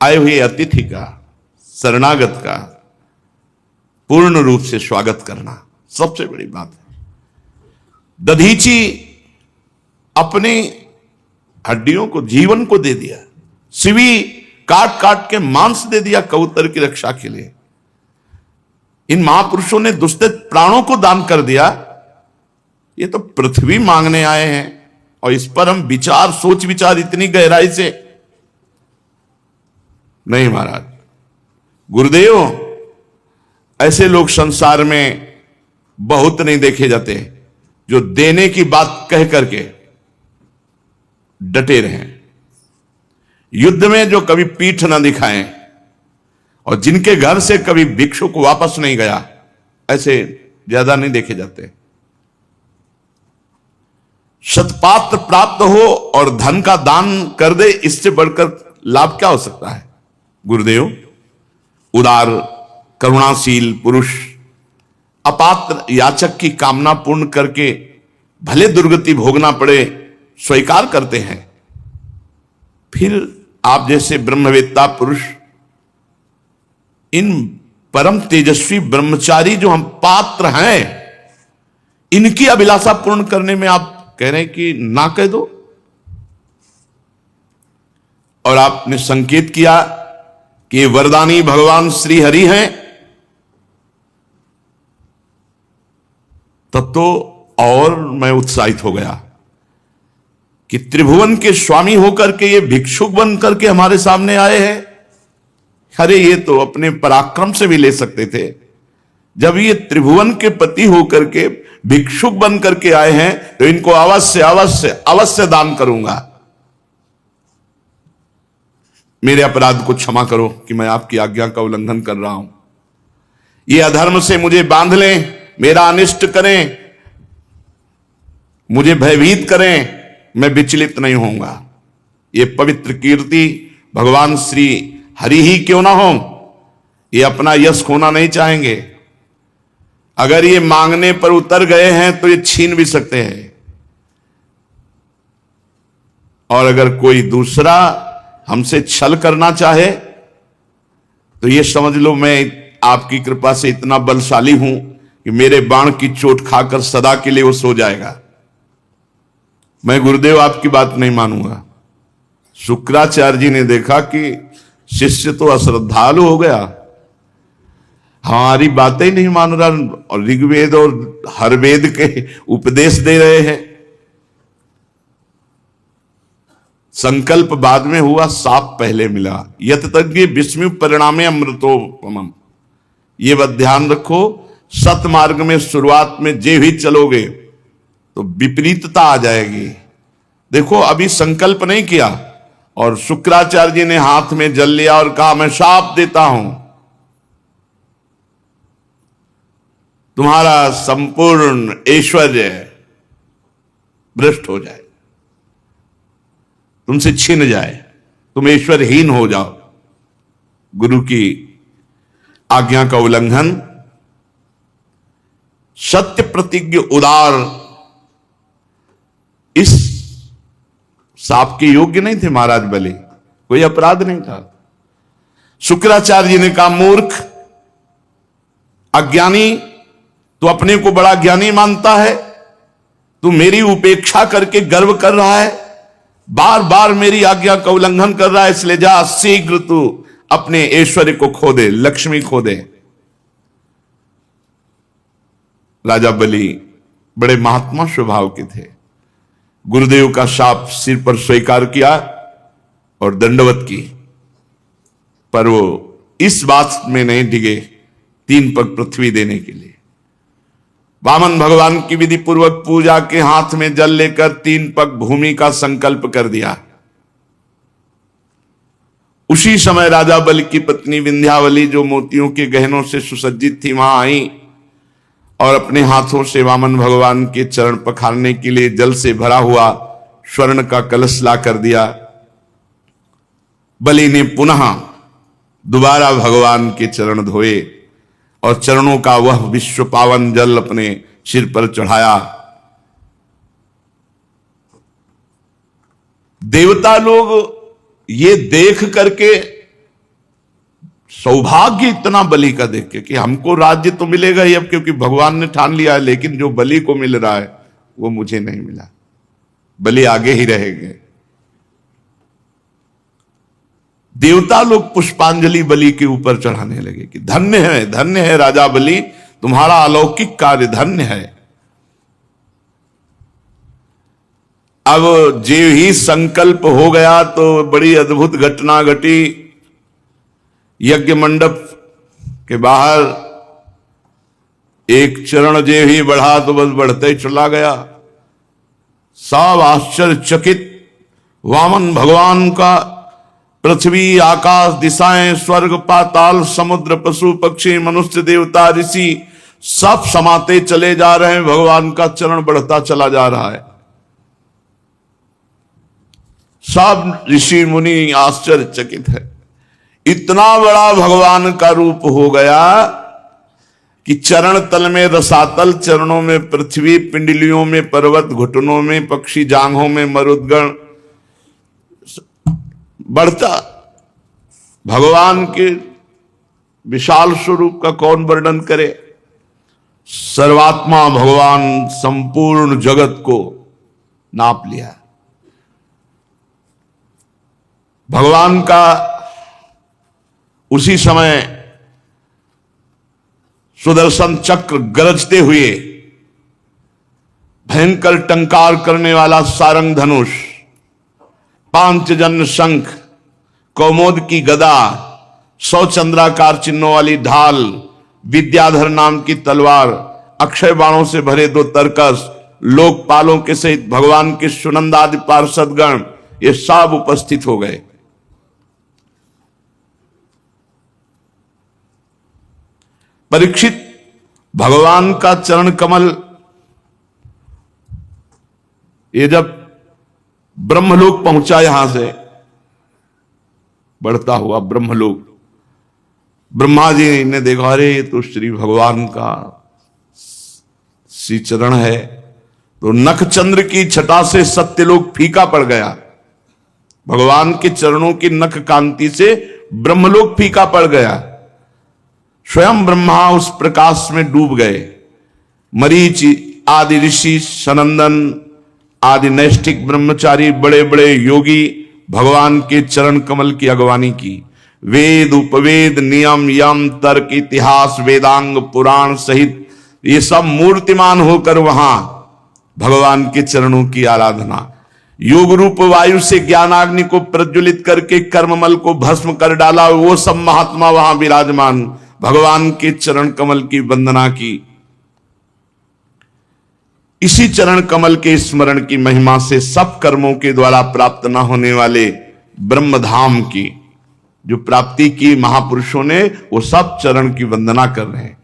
आए हुए अतिथि का, शरणागत का पूर्ण रूप से स्वागत करना सबसे बड़ी बात है। दधीची अपने हड्डियों को, जीवन को दे दिया, सिवी काट काट के मांस दे दिया कबूतर की रक्षा के लिए। इन महापुरुषों ने दुष्ट प्राणों को दान कर दिया। ये तो पृथ्वी मांगने आए हैं, और इस पर हम विचार, सोच विचार इतनी गहराई से नहीं। महाराज, गुरुदेव, ऐसे लोग संसार में बहुत नहीं देखे जाते जो देने की बात कह करके डटे रहें, युद्ध में जो कभी पीठ ना दिखाएं और जिनके घर से कभी भिक्षुक वापस नहीं गया, ऐसे ज्यादा नहीं देखे जाते। शतपात्र प्राप्त हो और धन का दान कर दे, इससे बढ़कर लाभ क्या हो सकता है। गुरुदेव उदार करुणाशील पुरुष अपात्र याचक की कामना पूर्ण करके भले दुर्गति भोगना पड़े स्वीकार करते हैं। फिर आप जैसे ब्रह्मवेत्ता पुरुष इन परम तेजस्वी ब्रह्मचारी जो हम पात्र हैं, इनकी अभिलाषा पूर्ण करने में आप कह रहे हैं कि ना कह दो। और आपने संकेत किया कि ये वरदानी भगवान श्री हरि हैं, तब तो और मैं उत्साहित हो गया कि त्रिभुवन के स्वामी होकर के ये भिक्षुक बन करके हमारे सामने आए हैं। अरे ये तो अपने पराक्रम से भी ले सकते थे। जब ये त्रिभुवन के पति होकर के भिक्षुक बन करके आए हैं तो इनको अवश्य अवश्य अवश्य दान करूंगा। मेरे अपराध को क्षमा करो कि मैं आपकी आज्ञा का उल्लंघन कर रहा हूं। ये अधर्म से मुझे बांध लें, मेरा अनिष्ट करें, मुझे भयभीत करें, मैं विचलित नहीं होऊंगा। ये पवित्र कीर्ति भगवान श्री हरि ही क्यों ना हो, ये अपना यश खोना नहीं चाहेंगे। अगर ये मांगने पर उतर गए हैं तो ये छीन भी सकते हैं। और अगर कोई दूसरा हमसे छल करना चाहे तो ये समझ लो मैं आपकी कृपा से इतना बलशाली हूं कि मेरे बाण की चोट खाकर सदा के लिए वो सो जाएगा। मैं गुरुदेव आपकी बात नहीं मानूंगा। शुक्राचार्य जी ने देखा कि शिष्य तो अश्रद्धालु हो गया, हमारी बातें ही नहीं मान रहा और ऋग्वेद और हर वेद के उपदेश दे रहे हैं। संकल्प बाद में हुआ, साप पहले मिला। यतज्ञ विस्मय परिणामे अमृतोपमम्। ये बात ध्यान रखो, सतमार्ग में शुरुआत में जे भी चलोगे तो विपरीतता आ जाएगी। देखो अभी संकल्प नहीं किया और शुक्राचार्य जी ने हाथ में जल लिया और कहा मैं शाप देता हूं, तुम्हारा संपूर्ण ऐश्वर्य भ्रष्ट हो जाए, तुमसे छिन जाए, तुम ऐश्वर्यहीन हो जाओ। गुरु की आज्ञा का उल्लंघन। सत्य प्रतिज्ञ उदार इस साप के योग्य नहीं थे महाराज बलि, कोई अपराध नहीं था। शुक्राचार्य जी ने कहा मूर्ख अज्ञानी, तू अपने को बड़ा ज्ञानी मानता है, तू मेरी उपेक्षा करके गर्व कर रहा है, बार बार मेरी आज्ञा का उल्लंघन कर रहा है, इसलिए जा शीघ्र तू अपने ऐश्वर्य को खो दे, लक्ष्मी खो दे। राजा बलि बड़े महात्मा स्वभाव के थे। गुरुदेव का शाप सिर पर स्वीकार किया और दंडवत की, पर वो इस बात में नहीं डिगे 3 पग पृथ्वी देने के लिए। वामन भगवान की विधि पूर्वक पूजा के हाथ में जल लेकर 3 पग भूमि का संकल्प कर दिया। उसी समय राजा बलि की पत्नी विंध्यावली जो मोतियों के गहनों से सुसज्जित थी वहां आई और अपने हाथों से वामन भगवान के चरण पखारने के लिए जल से भरा हुआ स्वर्ण का कलश ला कर दिया। बलि ने पुनः दोबारा भगवान के चरण धोए और चरणों का वह विश्व पावन जल अपने सिर पर चढ़ाया। देवता लोग ये देख करके, सौभाग्य इतना बलि का देख के कि हमको राज्य तो मिलेगा ही अब, क्योंकि भगवान ने ठान लिया है, लेकिन जो बलि को मिल रहा है वो मुझे नहीं मिला, बलि आगे ही रहेंगे। देवता लोग पुष्पांजलि बलि के ऊपर चढ़ाने लगे कि धन्य है राजा बलि, तुम्हारा अलौकिक कार्य धन्य है। अब जे ही संकल्प हो गया तो बड़ी अद्भुत घटना घटी। यज्ञ मंडप के बाहर एक चरण जे ही बढ़ा तो बस बढ़ते ही चला गया। सब आश्चर्यचकित। वामन भगवान का पृथ्वी, आकाश, दिशाएं, स्वर्ग, पाताल, समुद्र, पशु पक्षी, मनुष्य, देवता, ऋषि सब समाते चले जा रहे हैं। भगवान का चरण बढ़ता चला जा रहा है। सब ऋषि मुनि आश्चर्यचकित है। इतना बड़ा भगवान का रूप हो गया कि चरण तल में रसातल, चरणों में पृथ्वी, पिंडलियों में पर्वत, घुटनों में पक्षी, जांघों में मरुदगण बढ़ता। भगवान के विशाल स्वरूप का कौन वर्णन करे। सर्वात्मा भगवान संपूर्ण जगत को नाप लिया। भगवान का उसी समय सुदर्शन चक्र गरजते हुए, भयंकर टंकार करने वाला सारंग धनुष, पांचजन्य शंख, कौमोद की गदा, 100 चंद्राकार चिन्हों वाली ढाल, विद्याधर नाम की तलवार, अक्षय बाणों से भरे 2 तरकस, लोकपालों के सहित भगवान के सुनंदादि पार्षदगण ये सब उपस्थित हो गए। परीक्षित, भगवान का चरण कमल ये जब ब्रह्मलोक पहुंचा, यहां से बढ़ता हुआ ब्रह्मलोक, ब्रह्मा जी ने देखा, अरे ये तो श्री भगवान का श्री चरण है। तो नख चंद्र की छटा से सत्यलोक फीका पड़ गया। भगवान के चरणों की नख कांति से ब्रह्मलोक फीका पड़ गया। स्वयं ब्रह्मा उस प्रकाश में डूब गए। मरीचि आदि ऋषि, सनंदन आदि नैष्ठिक ब्रह्मचारी, बड़े बड़े योगी भगवान के चरण कमल की अगवानी की। वेद, उपवेद, नियम, यम, तर्क, इतिहास, वेदांग, पुराण सहित ये सब मूर्तिमान होकर वहां भगवान के चरणों की आराधना। योग रूप वायु से ज्ञानाग्नि को प्रज्वलित करके कर्ममल को भस्म कर डाला, वो सब महात्मा वहां विराजमान भगवान के चरण कमल की वंदना की। इसी चरण कमल के स्मरण की महिमा से सब कर्मों के द्वारा प्राप्त न होने वाले ब्रह्मधाम की जो प्राप्ति की महापुरुषों ने, वो सब चरण की वंदना कर रहे हैं।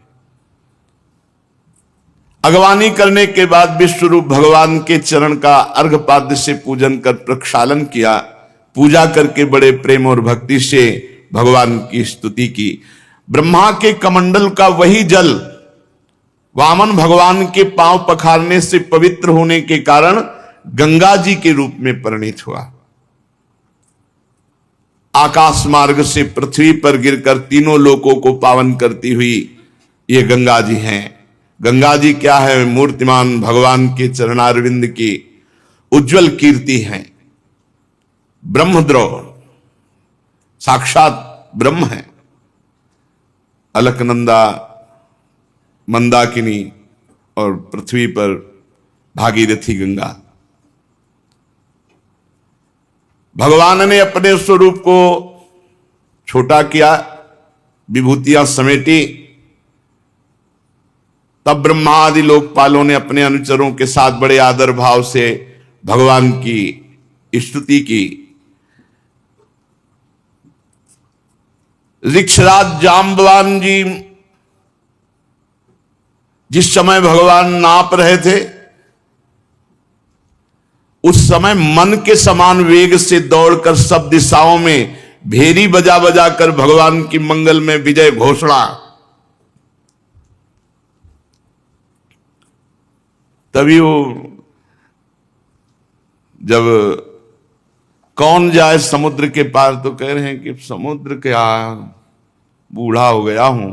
अगवानी करने के बाद विश्वरूप भगवान के चरण का अर्घपाद्य से पूजन कर प्रक्षालन किया। पूजा करके बड़े प्रेम और भक्ति से भगवान की स्तुति की। ब्रह्मा के कमंडल का वही जल वामन भगवान के पांव पखारने से पवित्र होने के कारण गंगा जी के रूप में परिणित हुआ। आकाश मार्ग से पृथ्वी पर गिरकर तीनों लोकों को पावन करती हुई ये गंगा जी हैं। गंगा जी क्या है? मूर्तिमान भगवान के चरणारविंद की उज्जवल कीर्ति है। ब्रह्मद्रोह साक्षात ब्रह्म है। अलकनंदा, मंदाकिनी और पृथ्वी पर भागीरथी गंगा। भगवान ने अपने स्वरूप को छोटा किया, विभूतियां समेटी, तब ब्रह्मा आदि लोकपालों ने अपने अनुचरों के साथ बड़े आदर भाव से भगवान की स्तुति की। ऋक्षराज जाम्बवान जी जिस समय भगवान नाप रहे थे, उस समय मन के समान वेग से दौड़कर सब दिशाओं में भेरी बजा बजा कर भगवान की मंगल में विजय घोषणा। तभी वो जब कौन जाए समुद्र के पार, तो कह रहे हैं कि समुद्र क्या, बूढ़ा हो गया हूं।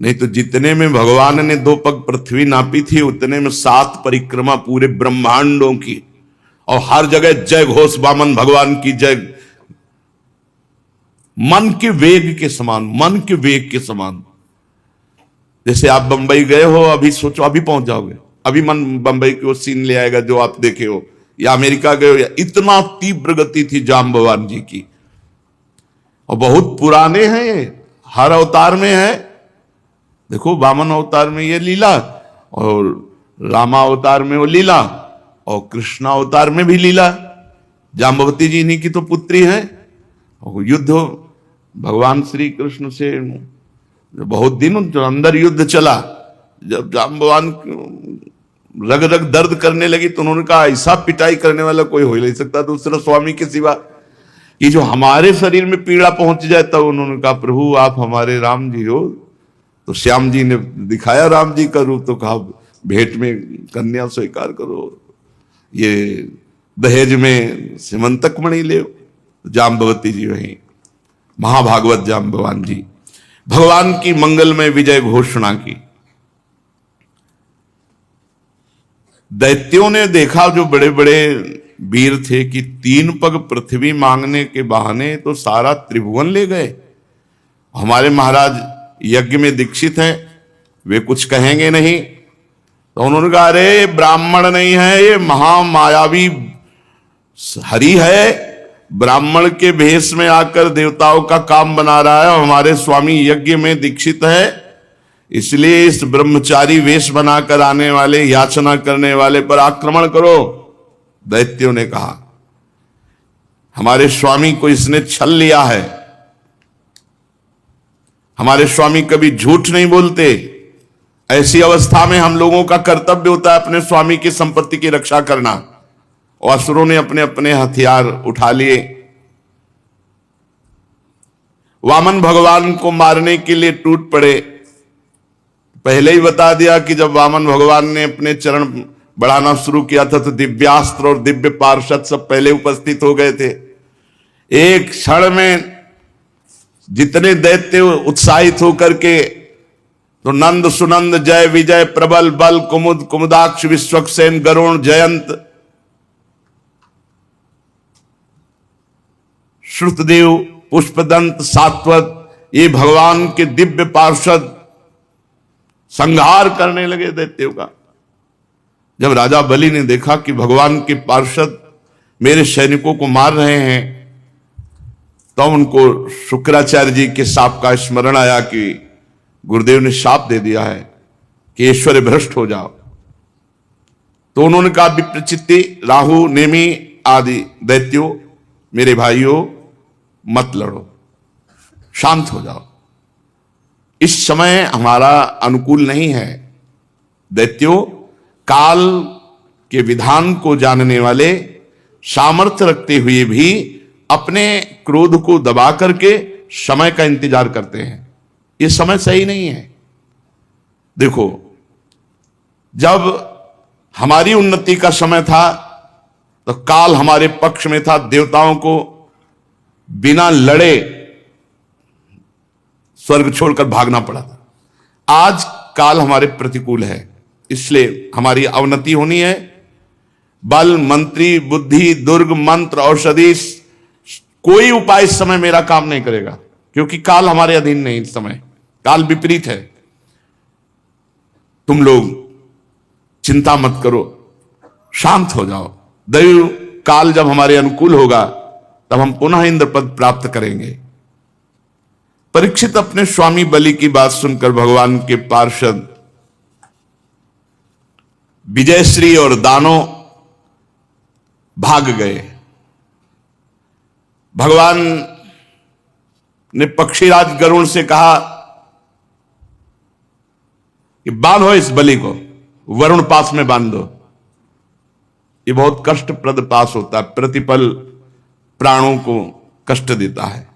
नहीं तो जितने में भगवान ने 2 पग पृथ्वी नापी थी, उतने में 7 परिक्रमा पूरे ब्रह्मांडों की, और हर जगह जय घोष वामन भगवान की जय। मन के वेग के समान, मन के वेग के समान। जैसे आप बंबई गए हो, अभी सोचो अभी पहुंच जाओगे, अभी मन बंबई की वो सीन ले आएगा जो आप देखे हो, या अमेरिका गए हो, या इतना तीव्र गति थी जाम्बवान जी की। और बहुत पुराने हैं, हर अवतार में है। देखो वामन अवतार में ये लीला, और रामा अवतार में वो लीला, और कृष्णा अवतार में भी लीला। जाम्बवती जी इन्हीं की तो पुत्री है। और युद्ध भगवान श्री कृष्ण से बहुत दिन जो अंदर युद्ध चला, जब जाम्बवान रग रग दर्द करने लगी तो उन्होंने कहा ऐसा पिटाई करने वाला कोई हो ही नहीं सकता दूसरा स्वामी के सिवा, कि जो हमारे शरीर में पीड़ा पहुंच जाए। तब उन्होंने कहा प्रभु आप हमारे राम जी हो। तो श्याम जी ने दिखाया राम जी का रूप, तो कहा भेंट में कन्या स्वीकार करो, ये दहेज में सिमंतक मणि ले। जाम्बवती जी वहीं महाभागवत जाम्बवान जी भगवान की मंगलमय विजय घोषणा की। दैत्यों ने देखा, जो बड़े बड़े वीर थे, कि 3 पग पृथ्वी मांगने के बहाने तो सारा त्रिभुवन ले गए। हमारे महाराज यज्ञ में दीक्षित हैं, वे कुछ कहेंगे नहीं। तो उन्होंने कहा अरे ब्राह्मण नहीं है, ये महामायावी हरि है, ब्राह्मण के भेष में आकर देवताओं का काम बना रहा है। हमारे स्वामी यज्ञ में दीक्षित है, इसलिए इस ब्रह्मचारी वेश बनाकर आने वाले, याचना करने वाले पर आक्रमण करो। दैत्यों ने कहा हमारे स्वामी को इसने छल लिया है, हमारे स्वामी कभी झूठ नहीं बोलते। ऐसी अवस्था में हम लोगों का कर्तव्य होता है अपने स्वामी की संपत्ति की रक्षा करना। और असुरों ने अपने अपने हथियार उठा लिए, वामन भगवान को मारने के लिए टूट पड़े। पहले ही बता दिया कि जब वामन भगवान ने अपने चरण बढ़ाना शुरू किया था तो दिव्यास्त्र और दिव्य पार्षद सब पहले उपस्थित हो गए थे। एक क्षण में जितने दैत्य उत्साहित होकर के, तो नंद सुनंद जय विजय प्रबल बल कुमुद कुमुदाक्ष विश्वक्सेन गरुण जयंत श्रुतदेव पुष्पदंत सात्वत, ये भगवान के दिव्य पार्षद संहार करने लगे दैत्यों का। जब राजा बलि ने देखा कि भगवान के पार्षद मेरे सैनिकों को मार रहे हैं, तो उनको शुक्राचार्य जी के शाप का स्मरण आया कि गुरुदेव ने शाप दे दिया है कि ऐश्वर्य भ्रष्ट हो जाओ। तो उन्होंने कहा विप्रचित्ति राहु नेमी आदि दैत्यों, मेरे भाइयों मत लड़ो, शांत हो जाओ, इस समय हमारा अनुकूल नहीं है। दैत्यों, काल के विधान को जानने वाले, सामर्थ्य रखते हुए भी अपने क्रोध को दबा करके समय का इंतजार करते हैं। ये समय सही नहीं है। देखो, जब हमारी उन्नति का समय था तो काल हमारे पक्ष में था, देवताओं को बिना लड़े स्वर्ग छोड़कर भागना पड़ा था। आज काल हमारे प्रतिकूल है, इसलिए हमारी अवनति होनी है। बल मंत्री बुद्धि दुर्ग मंत्र औषधि कोई उपाय इस समय मेरा काम नहीं करेगा, क्योंकि काल हमारे अधीन नहीं। इस समय काल विपरीत है। तुम लोग चिंता मत करो, शांत हो जाओ। दैव काल जब हमारे अनुकूल होगा तब हम पुनः इंद्र पद प्राप्त करेंगे। परीक्षित अपने स्वामी बलि की बात सुनकर भगवान के पार्षद विजयश्री और दानों भाग गए। भगवान ने पक्षीराज गरुण से कहा कि बांधो इस बलि को, वरुण पास में बांध दो। ये बहुत कष्टप्रद पास होता है, प्रतिपल प्राणों को कष्ट देता है।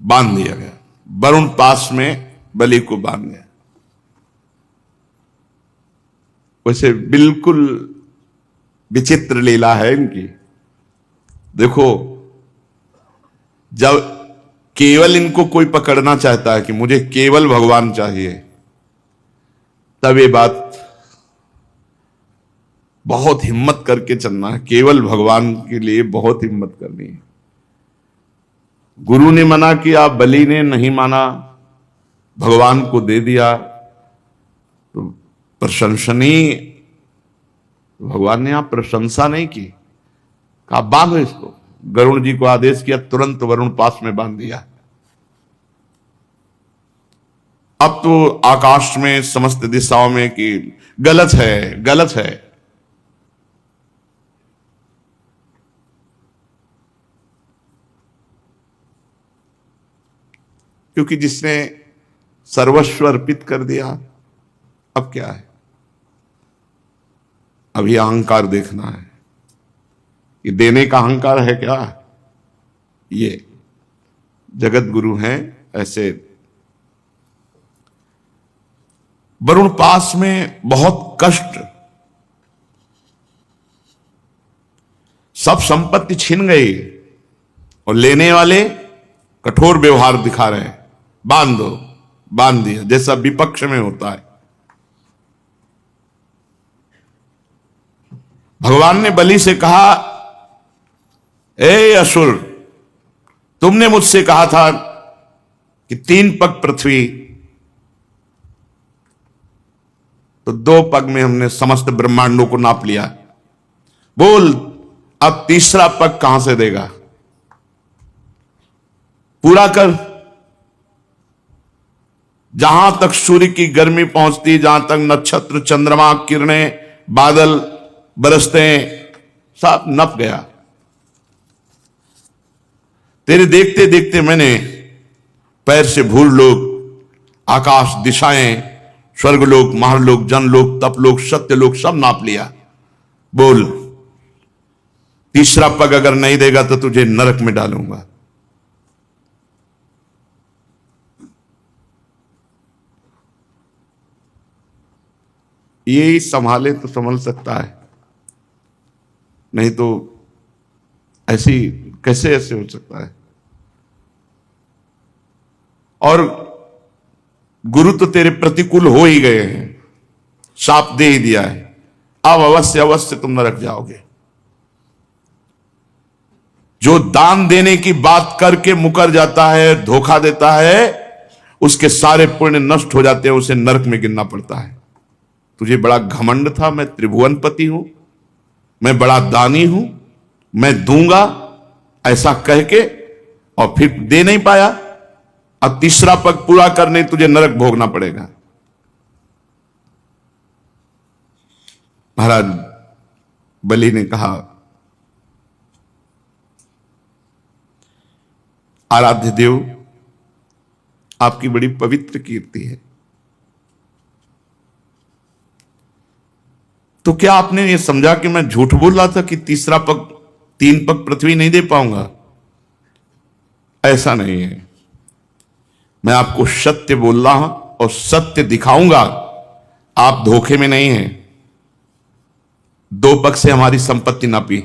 बांध दिया गया, वरुण पास में बलि को बांध दिया। वैसे बिल्कुल विचित्र लीला है इनकी। देखो, जब केवल इनको कोई पकड़ना चाहता है कि मुझे केवल भगवान चाहिए, तब ये बात बहुत हिम्मत करके चलना है। केवल भगवान के लिए बहुत हिम्मत करनी है। गुरु ने मना किया, बलि ने नहीं माना, भगवान को दे दिया, तो प्रशंसनीय। भगवान ने यहां प्रशंसा नहीं की, कहा बांधो इसको। गरुण जी को आदेश किया, तुरंत वरुण पास में बांध दिया। अब तो आकाश में समस्त दिशाओं में कि गलत है, गलत है। क्योंकि जिसने सर्वस्व अर्पित कर दिया, अब क्या है? अभी अहंकार देखना है। ये देने का अहंकार है क्या? ये जगत गुरु हैं ऐसे। वरुण पास में बहुत कष्ट, सब संपत्ति छिन गई और लेने वाले कठोर व्यवहार दिखा रहे हैं। बांध दो, बांध दिया, जैसा विपक्ष में होता है। भगवान ने बलि से कहा, ए असुर, तुमने मुझसे कहा था कि 3 पग पृथ्वी, तो 2 पग में हमने समस्त ब्रह्मांडों को नाप लिया। बोल अब तीसरा पग कहां से देगा? पूरा कर। जहां तक सूर्य की गर्मी पहुंचती, जहां तक नक्षत्र, चंद्रमा, किरणें, बादल बरसते, सब नप गया। तेरे देखते देखते मैंने पैर से भूल लोग, आकाश, दिशाएं, स्वर्गलोक, महरलोक, जनलोक, तपलोक, सत्यलोक सब नाप लिया। बोल तीसरा पग अगर नहीं देगा तो तुझे नरक में डालूंगा। यही संभाले तो संभल सकता है, नहीं तो ऐसी कैसे ऐसे हो सकता है। और गुरु तो तेरे प्रतिकूल हो ही गए हैं, शाप दे ही दिया है। अब अवश्य अवश्य तुम नरक जाओगे। जो दान देने की बात करके मुकर जाता है, धोखा देता है, उसके सारे पुण्य नष्ट हो जाते हैं, उसे नरक में गिरना पड़ता है। तुझे बड़ा घमंड था, मैं त्रिभुवनपति हूं, मैं बड़ा दानी हूं, मैं दूंगा, ऐसा कह के, और फिर दे नहीं पाया। अब तीसरा पग पूरा करने तुझे नरक भोगना पड़ेगा। महाराज बलि ने कहा, आराध्य देव, आपकी बड़ी पवित्र कीर्ति है, तो क्या आपने ये समझा कि मैं झूठ बोल रहा था कि तीसरा पग, 3 पग पृथ्वी नहीं दे पाऊंगा? ऐसा नहीं है। मैं आपको सत्य बोल रहा हूं और सत्य दिखाऊंगा। आप धोखे में नहीं हैं। 2 पग से हमारी संपत्ति नापी,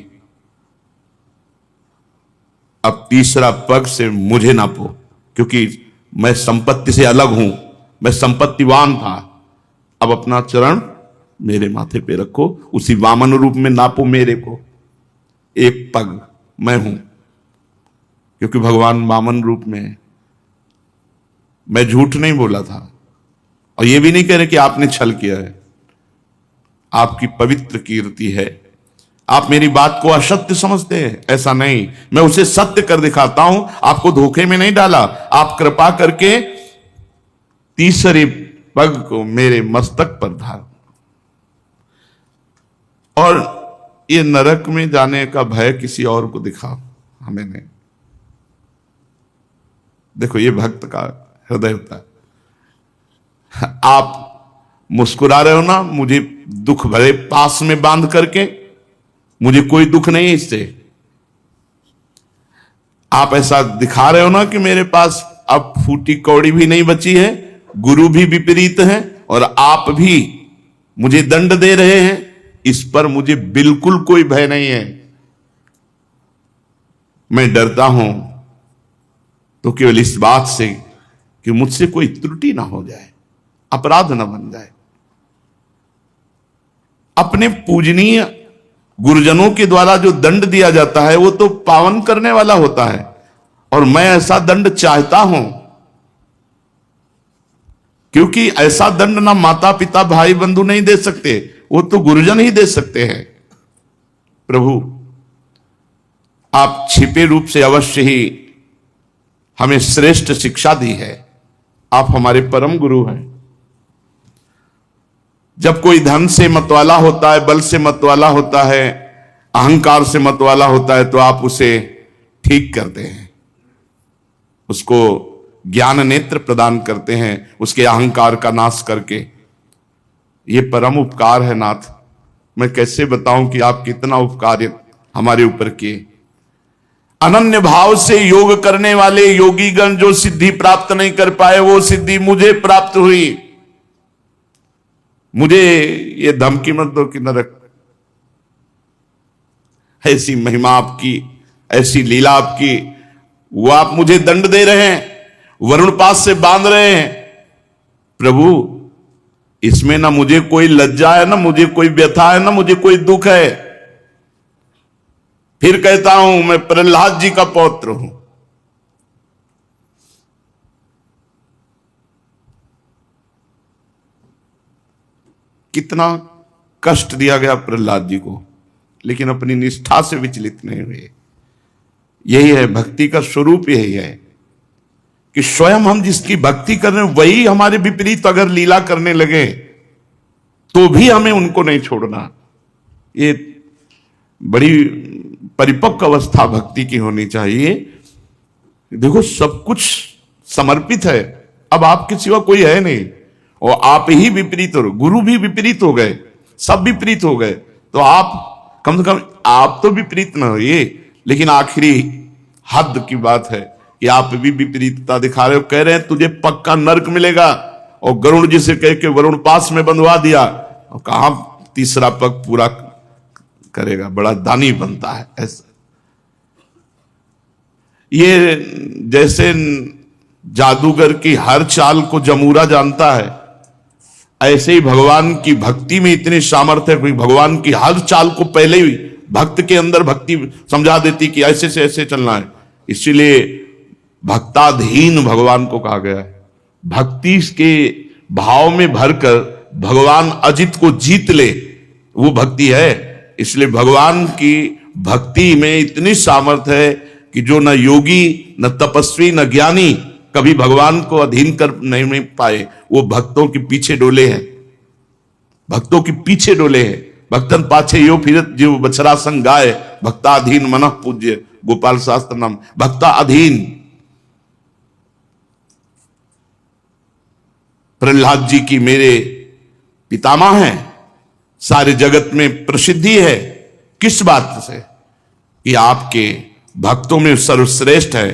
अब तीसरा पग से मुझे नापो, क्योंकि मैं संपत्ति से अलग हूं, मैं संपत्तिवान था। अब अपना चरण मेरे माथे पे रखो, उसी वामन रूप में नापो मेरे को। 1 पग मैं हूं, क्योंकि भगवान वामन रूप में है। मैं झूठ नहीं बोला था, और यह भी नहीं कह रहे कि आपने छल किया है। आपकी पवित्र कीर्ति है। आप मेरी बात को असत्य समझते हैं, ऐसा नहीं। मैं उसे सत्य कर दिखाता हूं, आपको धोखे में नहीं डाला। आप कृपा करके तीसरे पग को मेरे मस्तक पर धारो। और ये नरक में जाने का भय किसी और को दिखाओ, हमें नहीं। देखो, ये भक्त का हृदय होता है। आप मुस्कुरा रहे हो ना, मुझे दुख भरे पास में बांध करके, मुझे कोई दुख नहीं है इससे। आप ऐसा दिखा रहे हो ना कि मेरे पास अब फूटी कौड़ी भी नहीं बची है, गुरु भी विपरीत हैं, और आप भी मुझे दंड दे रहे हैं, इस पर मुझे बिल्कुल कोई भय नहीं है। मैं डरता हूं तो केवल इस बात से कि मुझसे कोई त्रुटि ना हो जाए, अपराध ना बन जाए। अपने पूजनीय गुरुजनों के द्वारा जो दंड दिया जाता है वो तो पावन करने वाला होता है, और मैं ऐसा दंड चाहता हूं, क्योंकि ऐसा दंड ना माता पिता भाई बंधु नहीं दे सकते, वो तो गुरुजन ही दे सकते हैं। प्रभु, आप छिपे रूप से अवश्य ही हमें श्रेष्ठ शिक्षा दी है। आप हमारे परम गुरु हैं। जब कोई धन से मतवाला होता है, बल से मतवाला होता है, अहंकार से मतवाला होता है, तो आप उसे ठीक करते हैं, उसको ज्ञान नेत्र प्रदान करते हैं, उसके अहंकार का नाश करके। ये परम उपकार है नाथ। मैं कैसे बताऊं कि आप कितना उपकार हमारे ऊपर किए। अनन्य भाव से योग करने वाले योगीगण जो सिद्धि प्राप्त नहीं कर पाए, वो सिद्धि मुझे प्राप्त हुई। मुझे ये धमकी मत दो कि नरक, ऐसी महिमा आपकी, ऐसी लीला आपकी, वो आप मुझे दंड दे रहे हैं, वरुण पास से बांध रहे हैं। प्रभु, इसमें ना मुझे कोई लज्जा है, ना मुझे कोई व्यथा है, ना मुझे कोई दुख है। फिर कहता हूं मैं प्रहलाद जी का पौत्र हूं। कितना कष्ट दिया गया प्रहलाद जी को, लेकिन अपनी निष्ठा से विचलित नहीं हुए। यही है भक्ति का स्वरूप, यही है कि स्वयं हम जिसकी भक्ति कर रहे हैं वही हमारे विपरीत अगर लीला करने लगे तो भी हमें उनको नहीं छोड़ना। ये बड़ी परिपक्व अवस्था भक्ति की होनी चाहिए। देखो, सब कुछ समर्पित है, अब आपके सिवा कोई है नहीं, और आप ही विपरीत हो, गुरु भी विपरीत हो गए, सब विपरीत हो गए, तो आप कम से कम आप तो विपरीत ना होइए। लेकिन आखिरी हद की बात है कि आप भी विपरीतता दिखा रहे हो, कह रहे हैं तुझे पक्का नरक मिलेगा, और गरुड़ जी से कह के वरुण पास में बंधवा दिया, और कहां तीसरा पग पूरा करेगा, बड़ा दानी बनता है। ऐसा ये जैसे जादूगर की हर चाल को जमूरा जानता है, ऐसे ही भगवान की भक्ति में इतनी सामर्थ्य है कि भगवान की हर चाल को पहले ही भक्त के अंदर भक्ति समझा देती कि ऐसे से ऐसे चलना है। इसीलिए भक्ताधीन भगवान को कहा गया है। भक्ति के भाव में भरकर भगवान अजित को जीत ले, वो भक्ति है। इसलिए भगवान की भक्ति में इतनी सामर्थ्य है कि जो न योगी, न तपस्वी, न ज्ञानी कभी भगवान को अधीन कर नहीं पाए, वो भक्तों के पीछे डोले हैं, भक्तों के पीछे डोले हैं। भक्तन पाछे यो फिरत जीव बछड़ा संग गाय, भक्ताधीन मनः पूज्य गोपाल शास्त्र नाम। भक्ता अधीन प्रहलाद जी की मेरे पितामह हैं, सारे जगत में प्रसिद्धि है। किस बात से? कि आपके भक्तों में सर्वश्रेष्ठ है।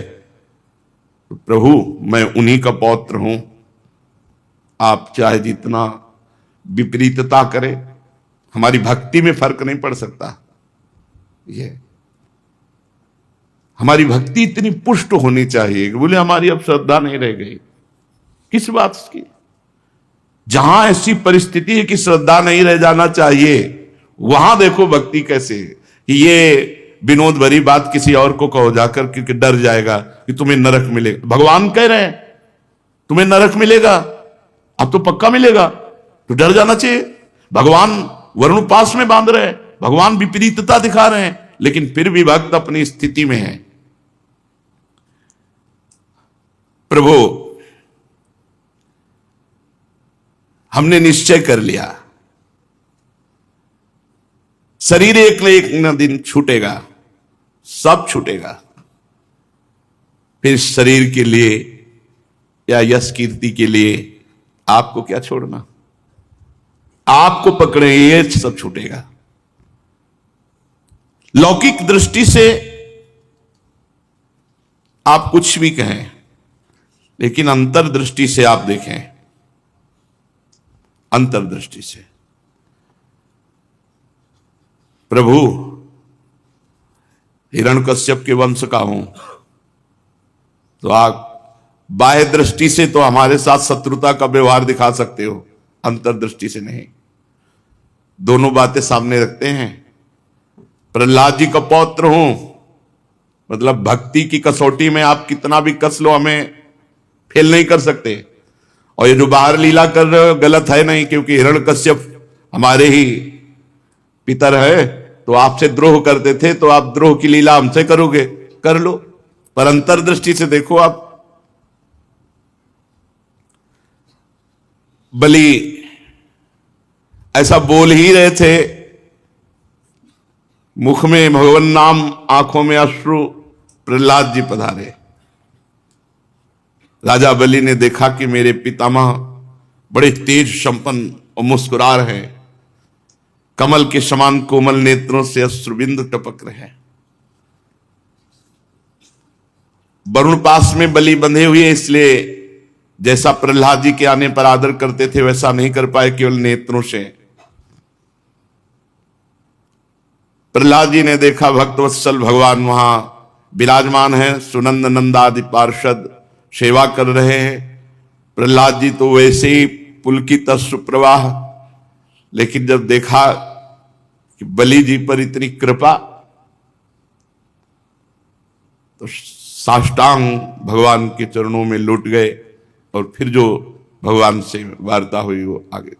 प्रभु, मैं उन्हीं का पौत्र हूं। आप चाहे जितना विपरीतता करें, हमारी भक्ति में फर्क नहीं पड़ सकता। ये हमारी भक्ति इतनी पुष्ट होनी चाहिए कि बोले हमारी अब श्रद्धा नहीं रह गई। किस बात की? जहां ऐसी परिस्थिति है कि श्रद्धा नहीं रह जाना चाहिए, वहां देखो भक्ति कैसे है। ये विनोद भरी बात किसी और को कहो जाकर, क्योंकि डर जाएगा कि तुम्हें नरक मिलेगा। भगवान कह रहे हैं तुम्हें नरक मिलेगा, अब तो पक्का मिलेगा, तो डर जाना चाहिए। भगवान वरुण पास में बांध रहे हैं, भगवान विपरीतता दिखा रहे हैं, लेकिन फिर भी भक्त अपनी स्थिति में है। प्रभु, हमने निश्चय कर लिया शरीर एक न एक न दिन छूटेगा, सब छूटेगा। फिर शरीर के लिए या यश कीर्ति के लिए आपको क्या छोड़ना? आपको पकड़े ये सब छूटेगा। लौकिक दृष्टि से आप कुछ भी कहें, लेकिन अंतर्दृष्टि से आप देखें, अंतर्दृष्टि से। प्रभु, हिरण्यकश्यप के वंश का हूं, तो आप बाह्य दृष्टि से तो हमारे साथ शत्रुता का व्यवहार दिखा सकते हो, अंतर्दृष्टि से नहीं। दोनों बातें सामने रखते हैं। प्रहलाद जी का पौत्र हूं, मतलब भक्ति की कसौटी में आप कितना भी कस लो, हमें फेल नहीं कर सकते। और ये जो बाहर लीला कर रहे हो गलत है नहीं, क्योंकि हिरण्यकश्यप हमारे ही पितर है, तो आपसे द्रोह करते थे, तो आप द्रोह की लीला हमसे करोगे, कर लो। पर अंतर्दृष्टि से देखो आप, बलि ऐसा बोल ही रहे थे, मुख में भगवान नाम, आंखों में अश्रु, प्रहलाद जी पधारे। राजा बलि ने देखा कि मेरे पितामह बड़े तेज संपन्न और मुस्कुरा रहे हैं, कमल के समान कोमल नेत्रों से अश्रुबिंदु टपक रहे हैं। वरुण पास में बलि बंधे हुए, इसलिए जैसा प्रहलाद जी के आने पर आदर करते थे वैसा नहीं कर पाए, केवल नेत्रों से। प्रहलाद जी ने देखा भक्तवत्सल भगवान वहां विराजमान है, सुनंद नंदादि पार्षद सेवा कर रहे हैं। प्रहलाद जी तो वैसे ही पुलकित अश्रु प्रवाह, लेकिन जब देखा कि बलि जी पर इतनी कृपा, तो साष्टांग भगवान के चरणों में लौट गए और फिर जो भगवान से वार्ता हुई वो आगे।